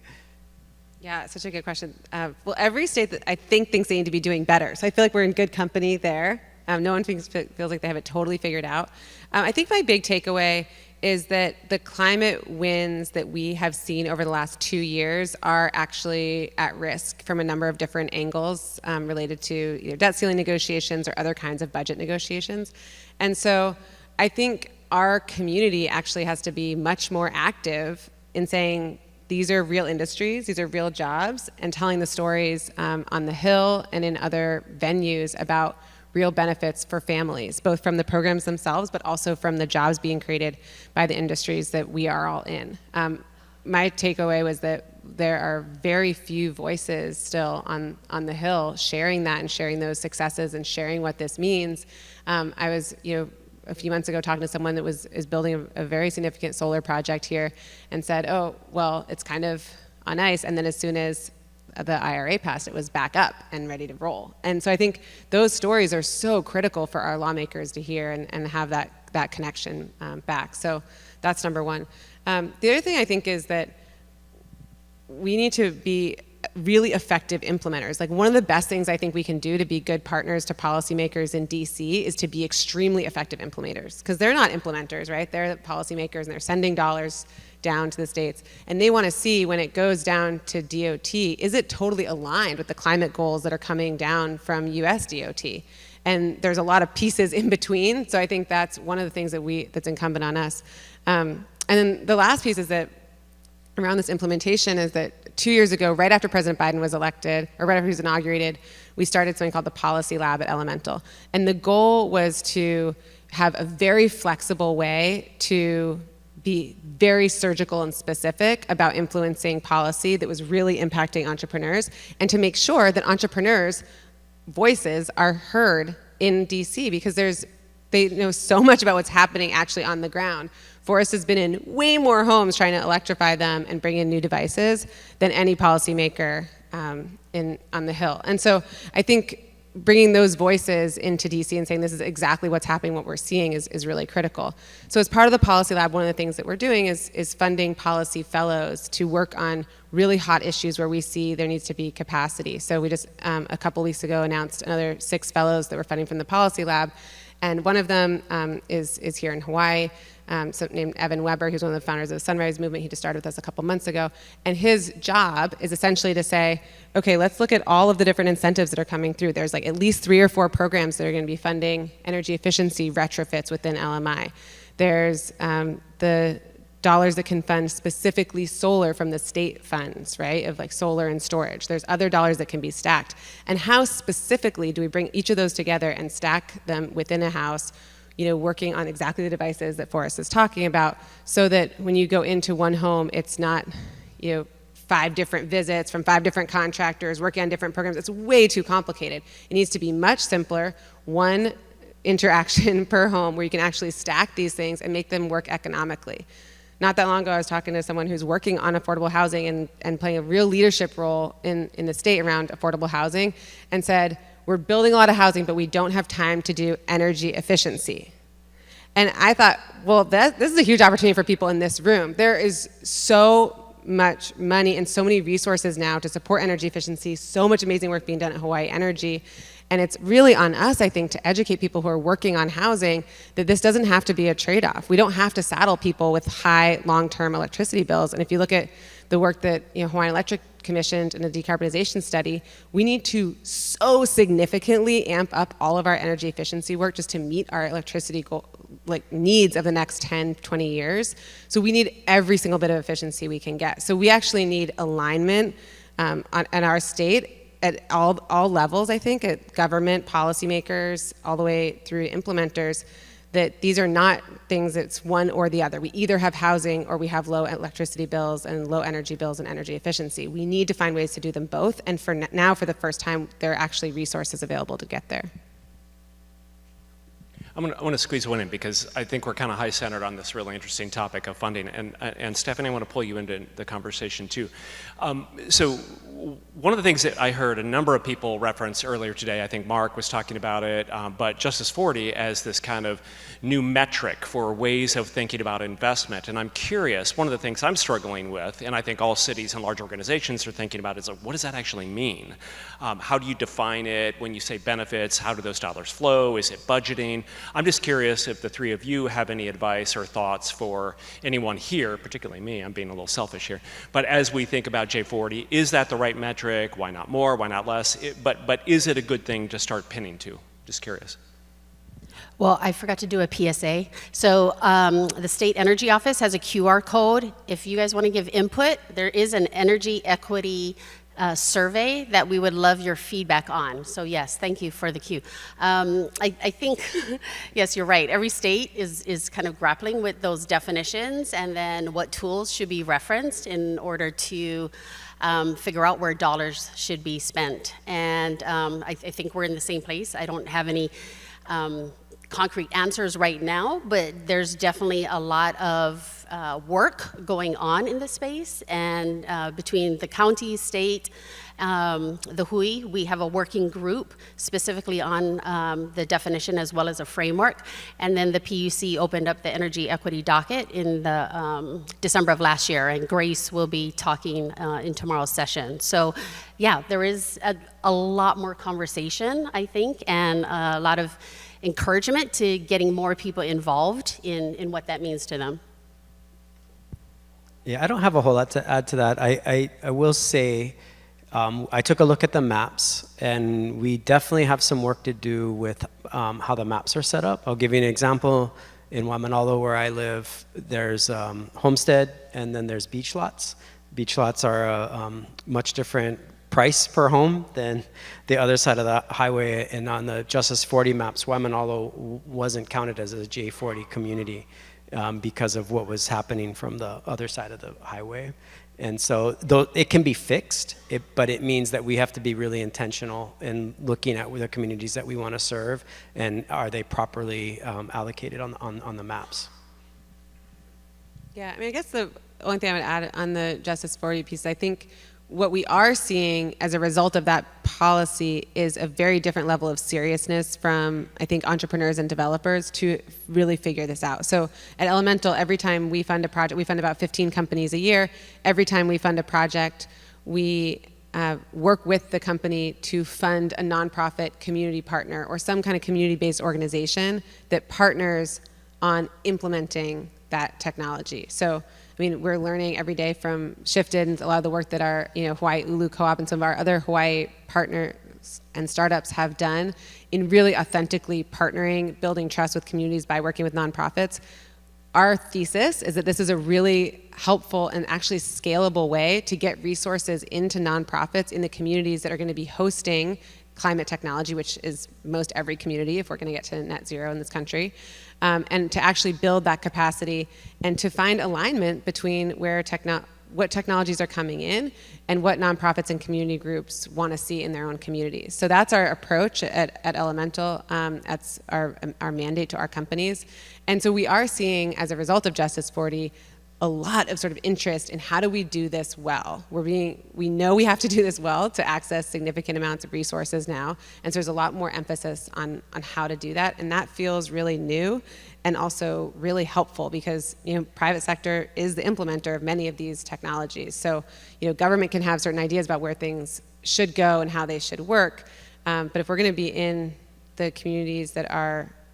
Yeah, such a good question. Well, every state that I think thinks they need to be doing better, so I feel like we're in good company there. No one feels like they have it totally figured out. I think my big takeaway is that the climate wins that we have seen over the last 2 years are actually at risk from a number of different angles related to either debt ceiling negotiations or other kinds of budget negotiations. And so I think our community actually has to be much more active in saying these are real industries, these are real jobs, and telling the stories on the Hill and in other venues about real benefits for families, both from the programs themselves, but also from the jobs being created by the industries that we are all in. My takeaway was that there are very few voices still on the Hill sharing that and sharing those successes and sharing what this means. I was, a few months ago talking to someone that is building a very significant solar project here and said, oh, well, it's kind of on ice, and then as soon as the IRA passed, it was back up and ready to roll. And so I think those stories are so critical for our lawmakers to hear and have that connection back. So that's number one. The other thing I think is that we need to be really effective implementers. Like, one of the best things I think we can do to be good partners to policymakers in DC is to be extremely effective implementers, because they're not implementers, right? They're the policymakers, and they're sending dollars down to the states, and they want to see when it goes down to DOT, is it totally aligned with the climate goals that are coming down from US DOT? And there's a lot of pieces in between, so I think that's one of the things that's incumbent on us. And then the last piece is that around this implementation is that 2 years ago, right after President Biden was elected, or right after he was inaugurated, we started something called the Policy Lab at Elemental. And the goal was to have a very flexible way to be very surgical and specific about influencing policy that was really impacting entrepreneurs, and to make sure that entrepreneurs' voices are heard in DC, because they know so much about what's happening actually on the ground. Forrest has been in way more homes trying to electrify them and bring in new devices than any policymaker on the Hill. And so I think bringing those voices into DC and saying this is exactly what's happening, what we're seeing is really critical. So as part of the Policy Lab, one of the things that we're doing is funding policy fellows to work on really hot issues where we see there needs to be capacity. So we just, a couple weeks ago, announced another 6 fellows that we're funding from the Policy Lab. And one of them is here in Hawaii, named Evan Weber, who's one of the founders of the Sunrise Movement. He just started with us a couple months ago. And his job is essentially to say, okay, let's look at all of the different incentives that are coming through. There's like at least 3 or 4 programs that are going to be funding energy efficiency retrofits within LMI. There's the dollars that can fund specifically solar from the state funds, right, of like solar and storage. There's other dollars that can be stacked. And how specifically do we bring each of those together and stack them within a house, working on exactly the devices that Forrest is talking about, so that when you go into one home, it's not, 5 different visits from 5 different contractors working on different programs. It's way too complicated. It needs to be much simpler, one interaction per home where you can actually stack these things and make them work economically. Not that long ago, I was talking to someone who's working on affordable housing and playing a real leadership role in the state around affordable housing, and said, we're building a lot of housing, but we don't have time to do energy efficiency. And I thought, well, this is a huge opportunity for people in this room. There is so much money and so many resources now to support energy efficiency, so much amazing work being done at Hawaii Energy. And it's really on us, I think, to educate people who are working on housing that this doesn't have to be a trade-off. We don't have to saddle people with high long-term electricity bills. And if you look at the work that Hawaiian Electric commissioned in a decarbonization study, we need to so significantly amp up all of our energy efficiency work just to meet our electricity needs of the next 10, 20 years. So we need every single bit of efficiency we can get. So we actually need alignment in our state at all levels, I think, at government, policymakers, all the way through implementers, that these are not things that's one or the other. We either have housing or we have low electricity bills and low energy bills and energy efficiency. We need to find ways to do them both, and for now, for the first time, there are actually resources available to get there. I want to squeeze one in because I think we're kind of high-centered on this really interesting topic of funding. And Stephany, I want to pull you into the conversation too. So one of the things that I heard a number of people reference earlier today, I think Mark was talking about it, but Justice 40 as this kind of new metric for ways of thinking about investment. And I'm curious, one of the things I'm struggling with, and I think all cities and large organizations are thinking about, is like, what does that actually mean? How do you define it? When you say benefits, how do those dollars flow? Is it budgeting? I'm just curious if the three of you have any advice or thoughts for anyone here, particularly me, I'm being a little selfish here, but as we think about J40, is that the right metric? Why not more? Why not less? But is it a good thing to start pinning to? Just curious. Well, I forgot to do a PSA. So the State Energy Office has a QR code. If you guys want to give input, there is an energy equity survey that we would love your feedback on. So yes, thank you for the cue. I think, yes, you're right. Every state is kind of grappling with those definitions and then what tools should be referenced in order to figure out where dollars should be spent. And I think we're in the same place. I don't have any concrete answers right now, but there's definitely a lot of work going on in the space, and between the county, state, the HUI, we have a working group specifically on the definition as well as a framework, and then the PUC opened up the energy equity docket in the December of last year, and Grace will be talking in tomorrow's session. So yeah, there is a lot more conversation, I think, and a lot of encouragement to getting more people involved in what that means to them. Yeah, I don't have a whole lot to add to that. I will say, I took a look at the maps, and we definitely have some work to do with how the maps are set up. I'll give you an example. In Waimanalo, where I live, there's homestead, and then there's beach lots. Beach lots are a much different price per home than the other side of the highway, and on the Justice 40 maps, Waimanalo wasn't counted as a J40 community because of what was happening from the other side of the highway. And so though it can be fixed, but it means that we have to be really intentional in looking at the communities that we want to serve, and are they properly allocated on the maps. Yeah, I mean, I guess the only thing I would add on the Justice 40 piece, I think what we are seeing as a result of that policy is a very different level of seriousness from, I think, entrepreneurs and developers to really figure this out. So at Elemental, every time we fund a project, we fund about 15 companies a year. Every time we fund a project, we work with the company to fund a nonprofit community partner or some kind of community-based organization that partners on implementing that technology. So I mean, we're learning every day from Shifted and a lot of the work that our Hawaii Ulu Co-op and some of our other Hawaii partners and startups have done in really authentically partnering, building trust with communities by working with nonprofits. Our thesis is that this is a really helpful and actually scalable way to get resources into nonprofits in the communities that are going to be hosting climate technology, which is most every community if we're going to get to net zero in this country. And to actually build that capacity and to find alignment between where what technologies are coming in and what nonprofits and community groups want to see in their own communities. So that's our approach at Elemental. That's our mandate to our companies. And so we are seeing, as a result of Justice 40, a lot of sort of interest in how do we do this well. We know we have to do this well to access significant amounts of resources now, and so there's a lot more emphasis on how to do that, and that feels really new and also really helpful because private sector is the implementer of many of these technologies. So government can have certain ideas about where things should go and how they should work, but if we're going to be in the communities that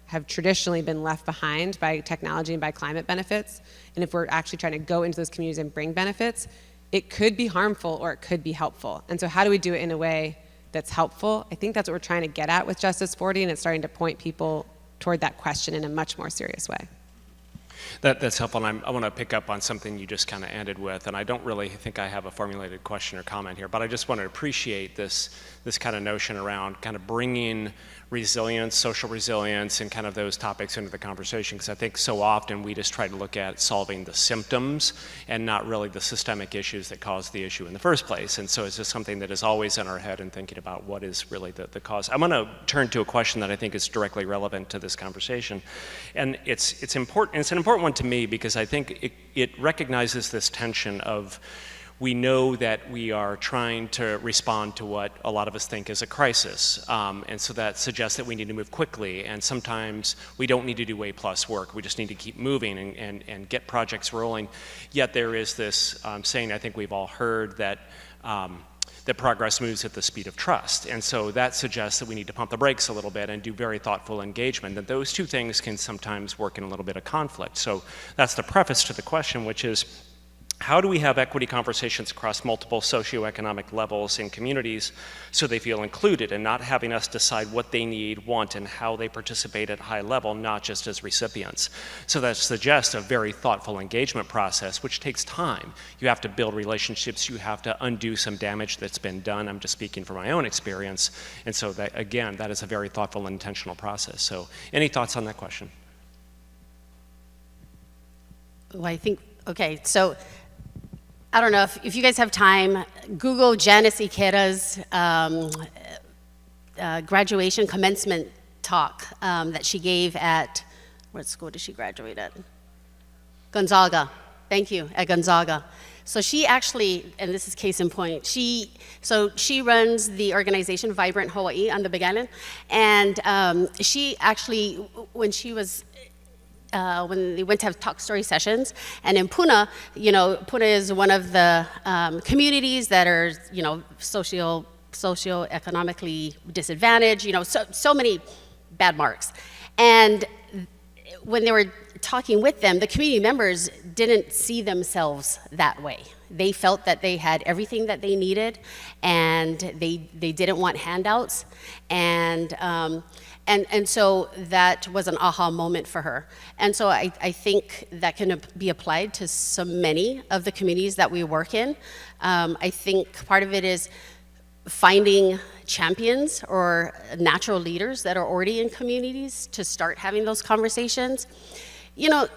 have traditionally been left behind by technology and by climate benefits, and if we're actually trying to go into those communities and bring benefits, it could be harmful or it could be helpful. And so how do we do it in a way that's helpful? I think that's what we're trying to get at with Justice 40, and it's starting to point people toward that question in a much more serious way. That's helpful, and I want to pick up on something you just kind of ended with, and I don't really think I have a formulated question or comment here, but I just want to appreciate this kind of notion around kind of bringing resilience, social resilience, and kind of those topics into the conversation, because I think so often we just try to look at solving the symptoms and not really the systemic issues that cause the issue in the first place. And so it's just something that is always in our head and thinking about what is really the cause. I'm going to turn to a question that I think is directly relevant to this conversation, and it's important. It's an important one to me because I think it recognizes this tension of, we know that we are trying to respond to what a lot of us think is a crisis. And so that suggests that we need to move quickly. And sometimes we don't need to do A+ work. We just need to keep moving and get projects rolling. Yet there is this saying I think we've all heard that that progress moves at the speed of trust. And so that suggests that we need to pump the brakes a little bit and do very thoughtful engagement. That those two things can sometimes work in a little bit of conflict. So that's the preface to the question, which is, how do we have equity conversations across multiple socioeconomic levels in communities so they feel included, and not having us decide what they need, want, and how they participate at high level, not just as recipients? So that suggests a very thoughtful engagement process, which takes time. You have to build relationships, you have to undo some damage that's been done. I'm just speaking from my own experience. And so that, again, that is a very thoughtful and intentional process. So any thoughts on that question? Well, I think, okay, so I don't know if you guys have time, Google Janice Ikera's graduation commencement talk that she gave at, what school did she graduate at? Gonzaga. Thank you, at Gonzaga. So she actually, and this is case in point, she runs the organization Vibrant Hawaii on the Big Island, and she actually, when they went to have talk story sessions, and in Puna, Puna is one of the communities that are, socioeconomically disadvantaged, so many bad marks. And when they were talking with them, the community members didn't see themselves that way. They felt that they had everything that they needed, and they didn't want handouts, and so that was an aha moment for her. And so I think that can be applied to so many of the communities that we work in. I think part of it is finding champions or natural leaders that are already in communities to start having those conversations. I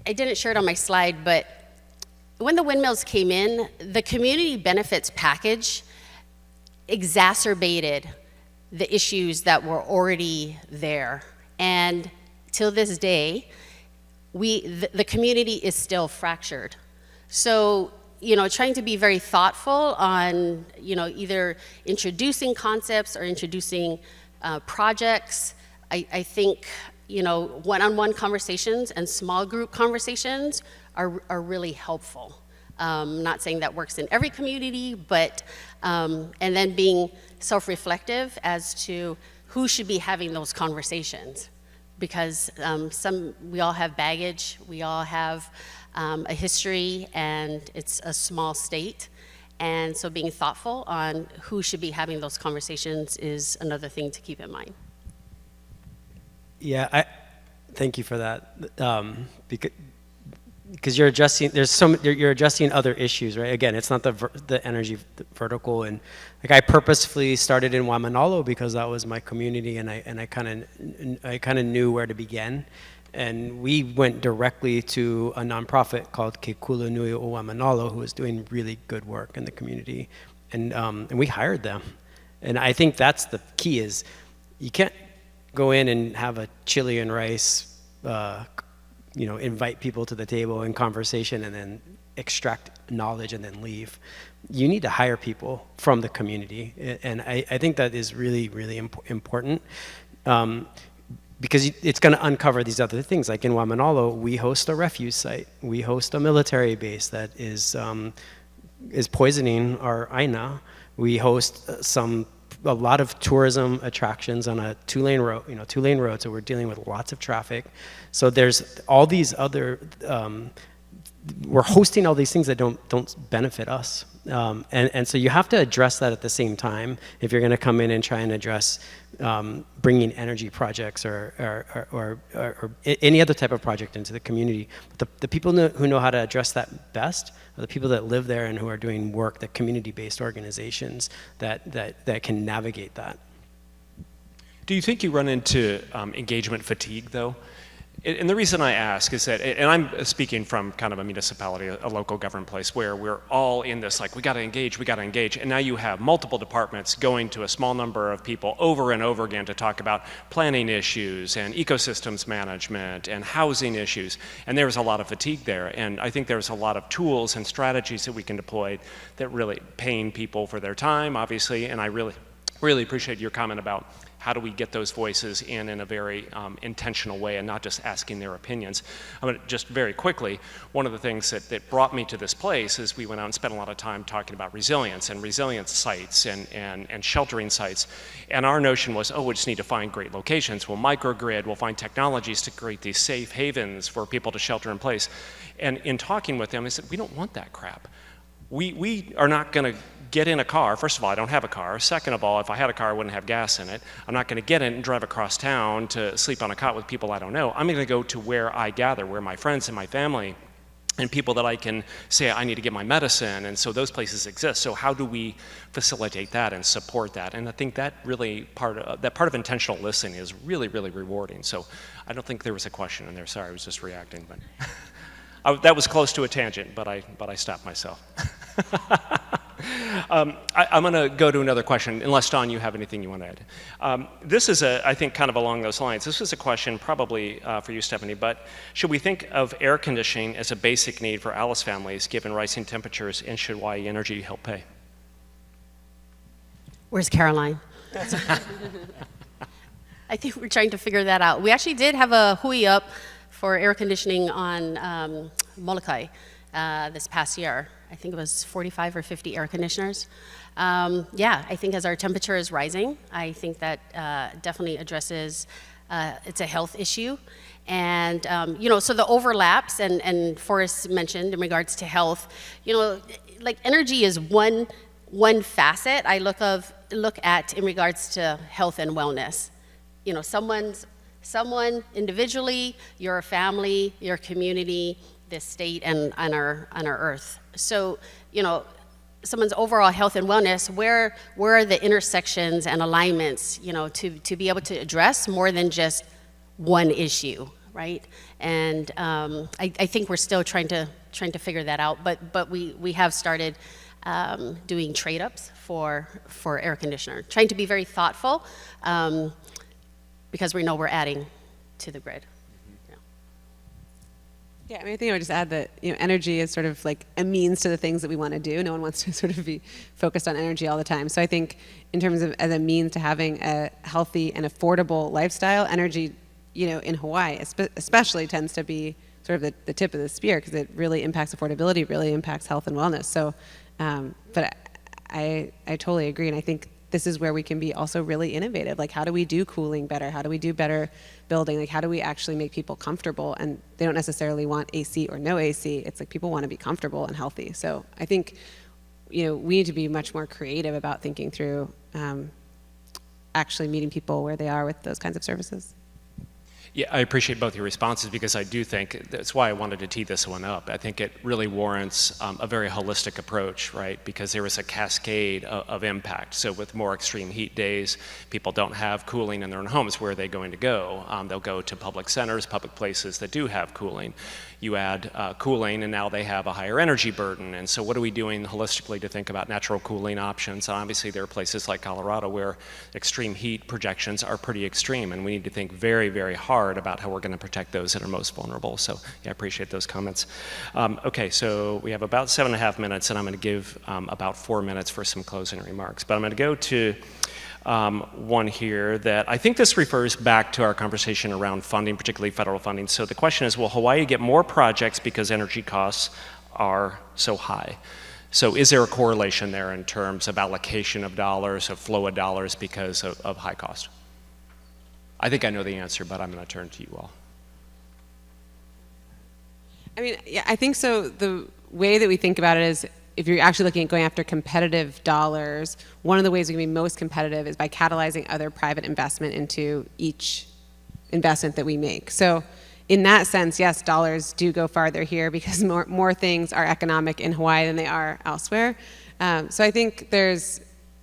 didn't share it on my slide, but when the windmills came in, the community benefits package exacerbated the issues that were already there. And till this day, the community is still fractured. So, trying to be very thoughtful on, either introducing concepts or introducing projects. I think, one-on-one conversations and small group conversations are really helpful. Not saying that works in every community, but, and then being self-reflective as to who should be having those conversations. Because we all have baggage, we all have a history, and it's a small state. And so being thoughtful on who should be having those conversations is another thing to keep in mind. Yeah, thank you for that. Because you're addressing, you're addressing other issues, right? Again, it's not the energy vertical, and like I purposefully started in Waimanalo because that was my community, and I kind of knew where to begin, and we went directly to a nonprofit called Ke Kula Nui o Waimanalo, who was doing really good work in the community, and we hired them, and I think that's the key is you can't go in and have a chili and rice. Invite people to the table in conversation and then extract knowledge and then leave. You need to hire people from the community. And I think that is really, really important because it's going to uncover these other things. Like in Waimanalo, we host a refuse site. We host a military base that is poisoning our aina. We host a lot of tourism attractions on a two-lane road, so we're dealing with lots of traffic. So there's all these other we're hosting all these things that don't benefit us. And so you have to address that at the same time if you're going to come in and try and address bringing energy projects or any other type of project into the community. The people who know how to address that best are the people that live there and who are doing work, the community-based organizations that can navigate that. Do you think you run into engagement fatigue, though? And the reason I ask is that, and I'm speaking from kind of a municipality, a local government place, where we're all in this, like, we got to engage, and now you have multiple departments going to a small number of people over and over again to talk about planning issues and ecosystems management and housing issues, and there's a lot of fatigue there, and I think there's a lot of tools and strategies that we can deploy that really paying people for their time, obviously, and I really appreciate your comment about how do we get those voices in a very intentional way and not just asking their opinions. I'm going to just very quickly, one of the things that brought me to this place is we went out and spent a lot of time talking about resilience and resilience sites and sheltering sites. And our notion was, we just need to find great locations. We'll microgrid, we'll find technologies to create these safe havens for people to shelter in place. And in talking with them, I said, we don't want that crap. We are not going to get in a car. First of all, I don't have a car. Second of all, if I had a car, I wouldn't have gas in it. I'm not going to get in and drive across town to sleep on a cot with people I don't know. I'm going to go to where I gather, where my friends and my family and people that I can say I need to get my medicine, and so those places exist. So how do we facilitate that and support that? And I think that really part of intentional listening is really, really rewarding. So I don't think there was a question in there. Sorry, I was just reacting, but that was close to a tangent, but I stopped myself. I'm going to go to another question, unless, Don, you have anything you want to add. This is, I think, kind of along those lines. This is a question probably for you, Stephany, but should we think of air conditioning as a basic need for Alice families given rising temperatures, and should YE Energy help pay? Where's Caroline? I think we're trying to figure that out. We actually did have a hui up for air conditioning on Molokai this past year. I think it was 45 or 50 air conditioners. Yeah, I think as our temperature is rising, I think that definitely addresses, it's a health issue. And, so the overlaps, and Forrest mentioned in regards to health, like energy is one facet I look at in regards to health and wellness. Someone individually, your family, your community, this state, and on our earth. So, someone's overall health and wellness, where are the intersections and alignments, to be able to address more than just one issue, right? And I think we're still trying to figure that out, but we have started doing trade-ups for air conditioner, trying to be very thoughtful, because we know we're adding to the grid. Yeah, I think I would just add that energy is sort of like a means to the things that we want to do. No one wants to sort of be focused on energy all the time. So I think in terms of as a means to having a healthy and affordable lifestyle, energy, in Hawaii especially tends to be sort of the tip of the spear, because it really impacts affordability, really impacts health and wellness. So, but I totally agree, and I think this is where we can be also really innovative. Like, how do we do cooling better? How do we do better building? Like, how do we actually make people comfortable? And they don't necessarily want AC or no AC. It's like people want to be comfortable and healthy. So I think, we need to be much more creative about thinking through actually meeting people where they are with those kinds of services. Yeah, I appreciate both your responses, because I do think that's why I wanted to tee this one up. I think it really warrants a very holistic approach, right? Because there is a cascade of impact. So with more extreme heat days, people don't have cooling in their own homes. Where are they going to go? They'll go to public centers, public places that do have cooling. You add cooling, and now they have a higher energy burden. And so what are we doing holistically to think about natural cooling options? And obviously there are places like Colorado where extreme heat projections are pretty extreme, and we need to think very, very hard about how we're going to protect those that are most vulnerable. So yeah, I appreciate those comments. Okay, so we have about 7.5 minutes, and I'm going to give about 4 minutes for some closing remarks. But I'm going to go to one here that I think this refers back to our conversation around funding, particularly federal funding. So the question is, will Hawaii get more projects because energy costs are so high? So is there a correlation there in terms of allocation of dollars, of flow of dollars because of high cost? I think I know the answer, but I'm going to turn to you all. I mean, yeah, I think so. The way that we think about it is, if you're actually looking at going after competitive dollars, one of the ways we can be most competitive is by catalyzing other private investment into each investment that we make. So in that sense, yes, dollars do go farther here because more things are economic in Hawaii than they are elsewhere. So I think there's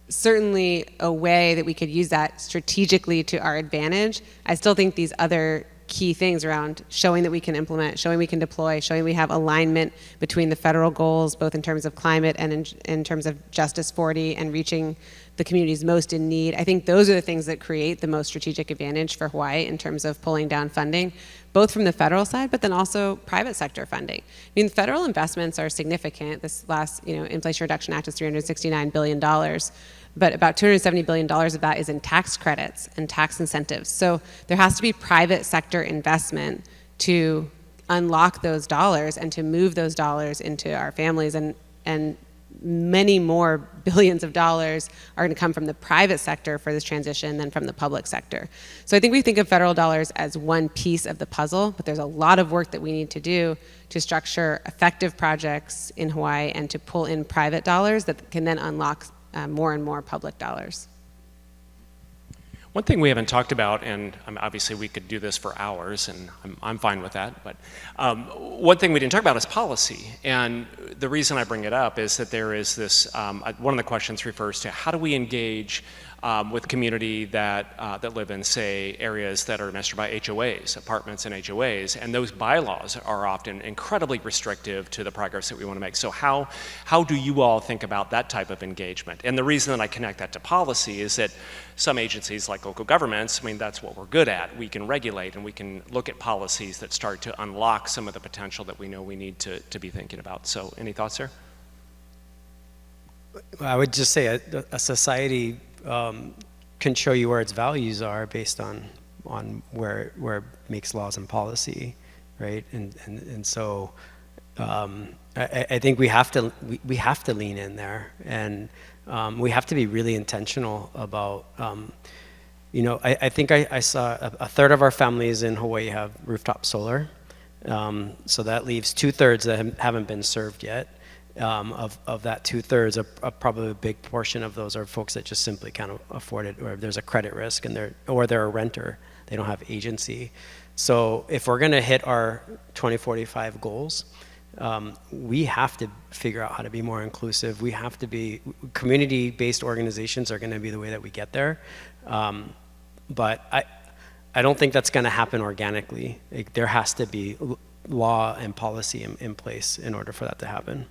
certainly a way that we could use that strategically to our advantage. I still think these other key things around showing that we can implement, showing we can deploy, showing we have alignment between the federal goals, both in terms of climate and in terms of Justice 40 and reaching the communities most in need. I think those are the things that create the most strategic advantage for Hawaii in terms of pulling down funding, both from the federal side, but then also private sector funding. I mean, federal investments are significant. This last, Inflation Reduction Act is $369 billion. But about $270 billion of that is in tax credits and tax incentives. So there has to be private sector investment to unlock those dollars and to move those dollars into our families, and many more billions of dollars are going to come from the private sector for this transition than from the public sector. So I think we think of federal dollars as one piece of the puzzle, but there's a lot of work that we need to do to structure effective projects in Hawaii and to pull in private dollars that can then unlock more and more public dollars. One thing we haven't talked about, and obviously we could do this for hours, and I'm fine with that, but one thing we didn't talk about is policy. And the reason I bring it up is that there is this, one of the questions refers to how do we engage with community that live in, say, areas that are administered by HOAs, apartments and HOAs, and those bylaws are often incredibly restrictive to the progress that we want to make. So how do you all think about that type of engagement? And the reason that I connect that to policy is that some agencies like local governments, I mean, that's what we're good at. We can regulate and we can look at policies that start to unlock some of the potential that we know we need to be thinking about. So any thoughts there? I would just say a society can show you where its values are based on where it makes laws and policy, right? And so I think we have to lean in there, and we have to be really intentional about. I think I saw a third of our families in Hawaii have rooftop solar, so that leaves 2/3 that haven't been served yet. Of that 2/3, probably a big portion of those are folks that just simply can't afford it, or there's a credit risk, and they're a renter. They don't have agency. So if we're going to hit our 2045 goals, we have to figure out how to be more inclusive. We have to be community-based organizations are going to be the way that we get there. But I don't think that's going to happen organically. There has to be law and policy in place in order for that to happen.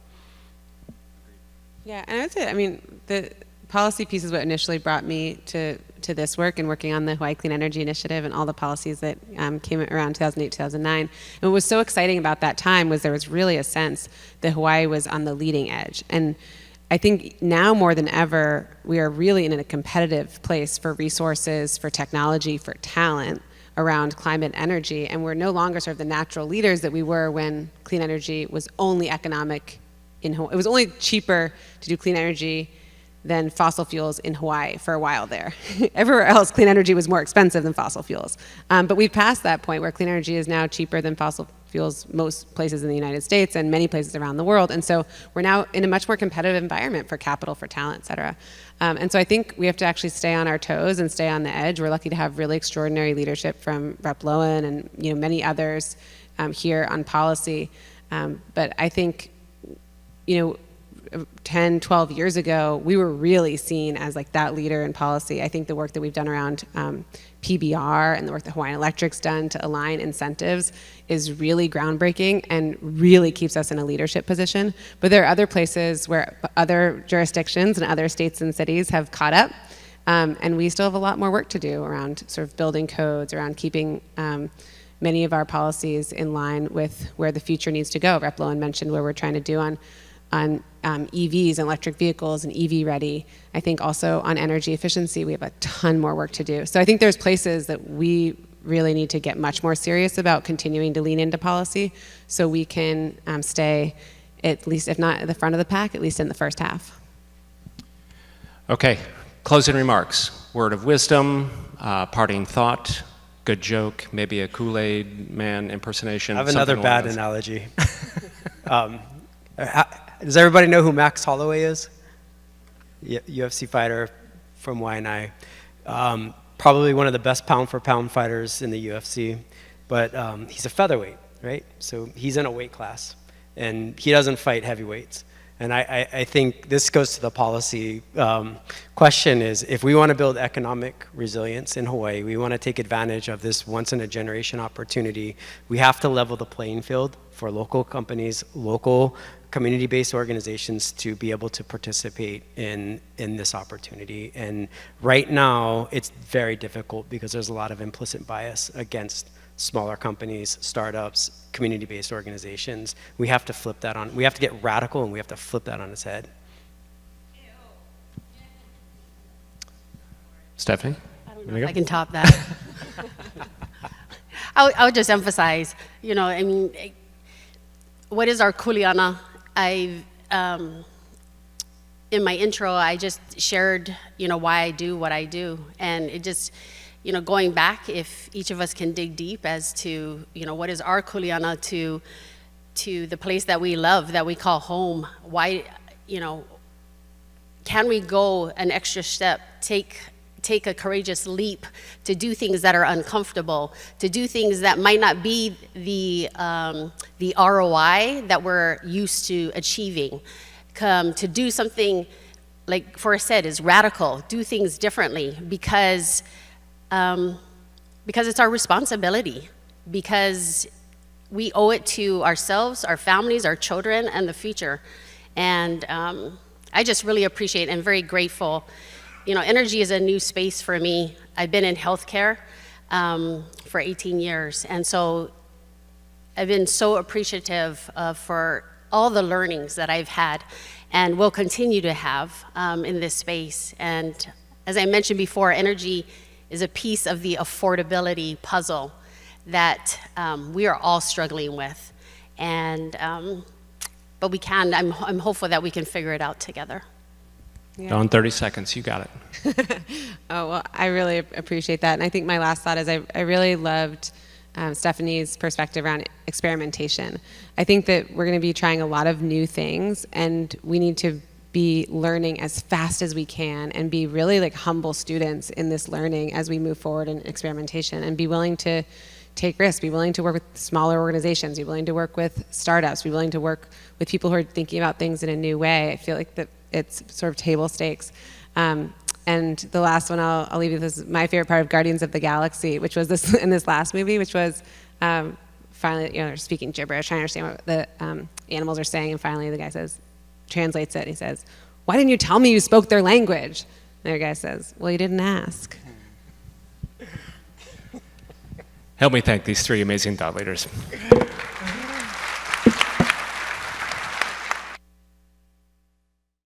Yeah, and I would say, I mean, the policy piece is what initially brought me to this work and working on the Hawaii Clean Energy Initiative and all the policies that came around 2008, 2009. And what was so exciting about that time was there was really a sense that Hawaii was on the leading edge. And I think now more than ever, we are really in a competitive place for resources, for technology, for talent around climate energy. And we're no longer sort of the natural leaders that we were when clean energy was only economic in Hawaii. It was only cheaper to do clean energy than fossil fuels in Hawaii for a while there. Everywhere else, clean energy was more expensive than fossil fuels. But we've passed that point where clean energy is now cheaper than fossil fuels most places in the United States and many places around the world. And so we're now in a much more competitive environment for capital, for talent, et cetera. And so I think we have to actually stay on our toes and stay on the edge. We're lucky to have really extraordinary leadership from Rep. Lowen and many others here on policy. But I think 10, 12 years ago, we were really seen as like that leader in policy. I think the work that we've done around PBR and the work that Hawaiian Electric's done to align incentives is really groundbreaking and really keeps us in a leadership position. But there are other places where other jurisdictions and other states and cities have caught up, and we still have a lot more work to do around sort of building codes, around keeping many of our policies in line with where the future needs to go. Rep. Lowen mentioned where we're trying to do on EVs and electric vehicles and EV ready. I think also on energy efficiency, we have a ton more work to do. So I think there's places that we really need to get much more serious about continuing to lean into policy so we can stay, at least if not at the front of the pack, at least in the first half. Okay, closing remarks. Word of wisdom, parting thought, good joke, maybe a Kool-Aid man impersonation. I have another bad analogy. Does everybody know who Max Holloway is? UFC fighter from YNI. Probably one of the best pound-for-pound fighters in the UFC, but he's a featherweight, right? So he's in a weight class, and he doesn't fight heavyweights. And I think this goes to the policy question is, if we want to build economic resilience in Hawaii, we want to take advantage of this once-in-a-generation opportunity, we have to level the playing field for local companies, local community-based organizations to be able to participate in this opportunity. And right now, it's very difficult because there's a lot of implicit bias against smaller companies, startups, community-based organizations. We have to flip that on. We have to get radical, and we have to flip that on its head. Stephany? I don't know if I can top that. I would just emphasize, you know, I mean, what is our kuleana? In my intro, I just shared, you know, why I do what I do. And it just, you know, going back, if each of us can dig deep as to, you know, what is our kuleana to the place that we love, that we call home, why, you know, can we go an extra step, take a courageous leap to do things that are uncomfortable, to do things that might not be the ROI that we're used to achieving, to do something, like Forrest said, is radical, do things differently because it's our responsibility, because we owe it to ourselves, our families, our children, and the future. And I just really appreciate and very grateful. You know, energy is a new space for me. I've been in healthcare for 18 years, and so I've been so appreciative for all the learnings that I've had and will continue to have in this space. And as I mentioned before, energy is a piece of the affordability puzzle that we are all struggling with. And but we can. I'm hopeful that we can figure it out together. Yeah. Dawn, 30 seconds, you got it. Oh, well, I really appreciate that. And I think my last thought is I really loved Stephany's perspective around experimentation. I think that we're going to be trying a lot of new things, and we need to be learning as fast as we can and be really like humble students in this learning as we move forward in experimentation, and be willing to take risks, be willing to work with smaller organizations, be willing to work with startups, be willing to work with people who are thinking about things in a new way. I feel like that it's sort of table stakes. And the last one I'll leave you with is my favorite part of Guardians of the Galaxy, which was this in this last movie, which was finally, you know, they're speaking gibberish, trying to understand what the animals are saying, and finally the guy translates it, and he says, "Why didn't you tell me you spoke their language?" And the guy says, "Well, you didn't ask." Help me thank these three amazing thought leaders.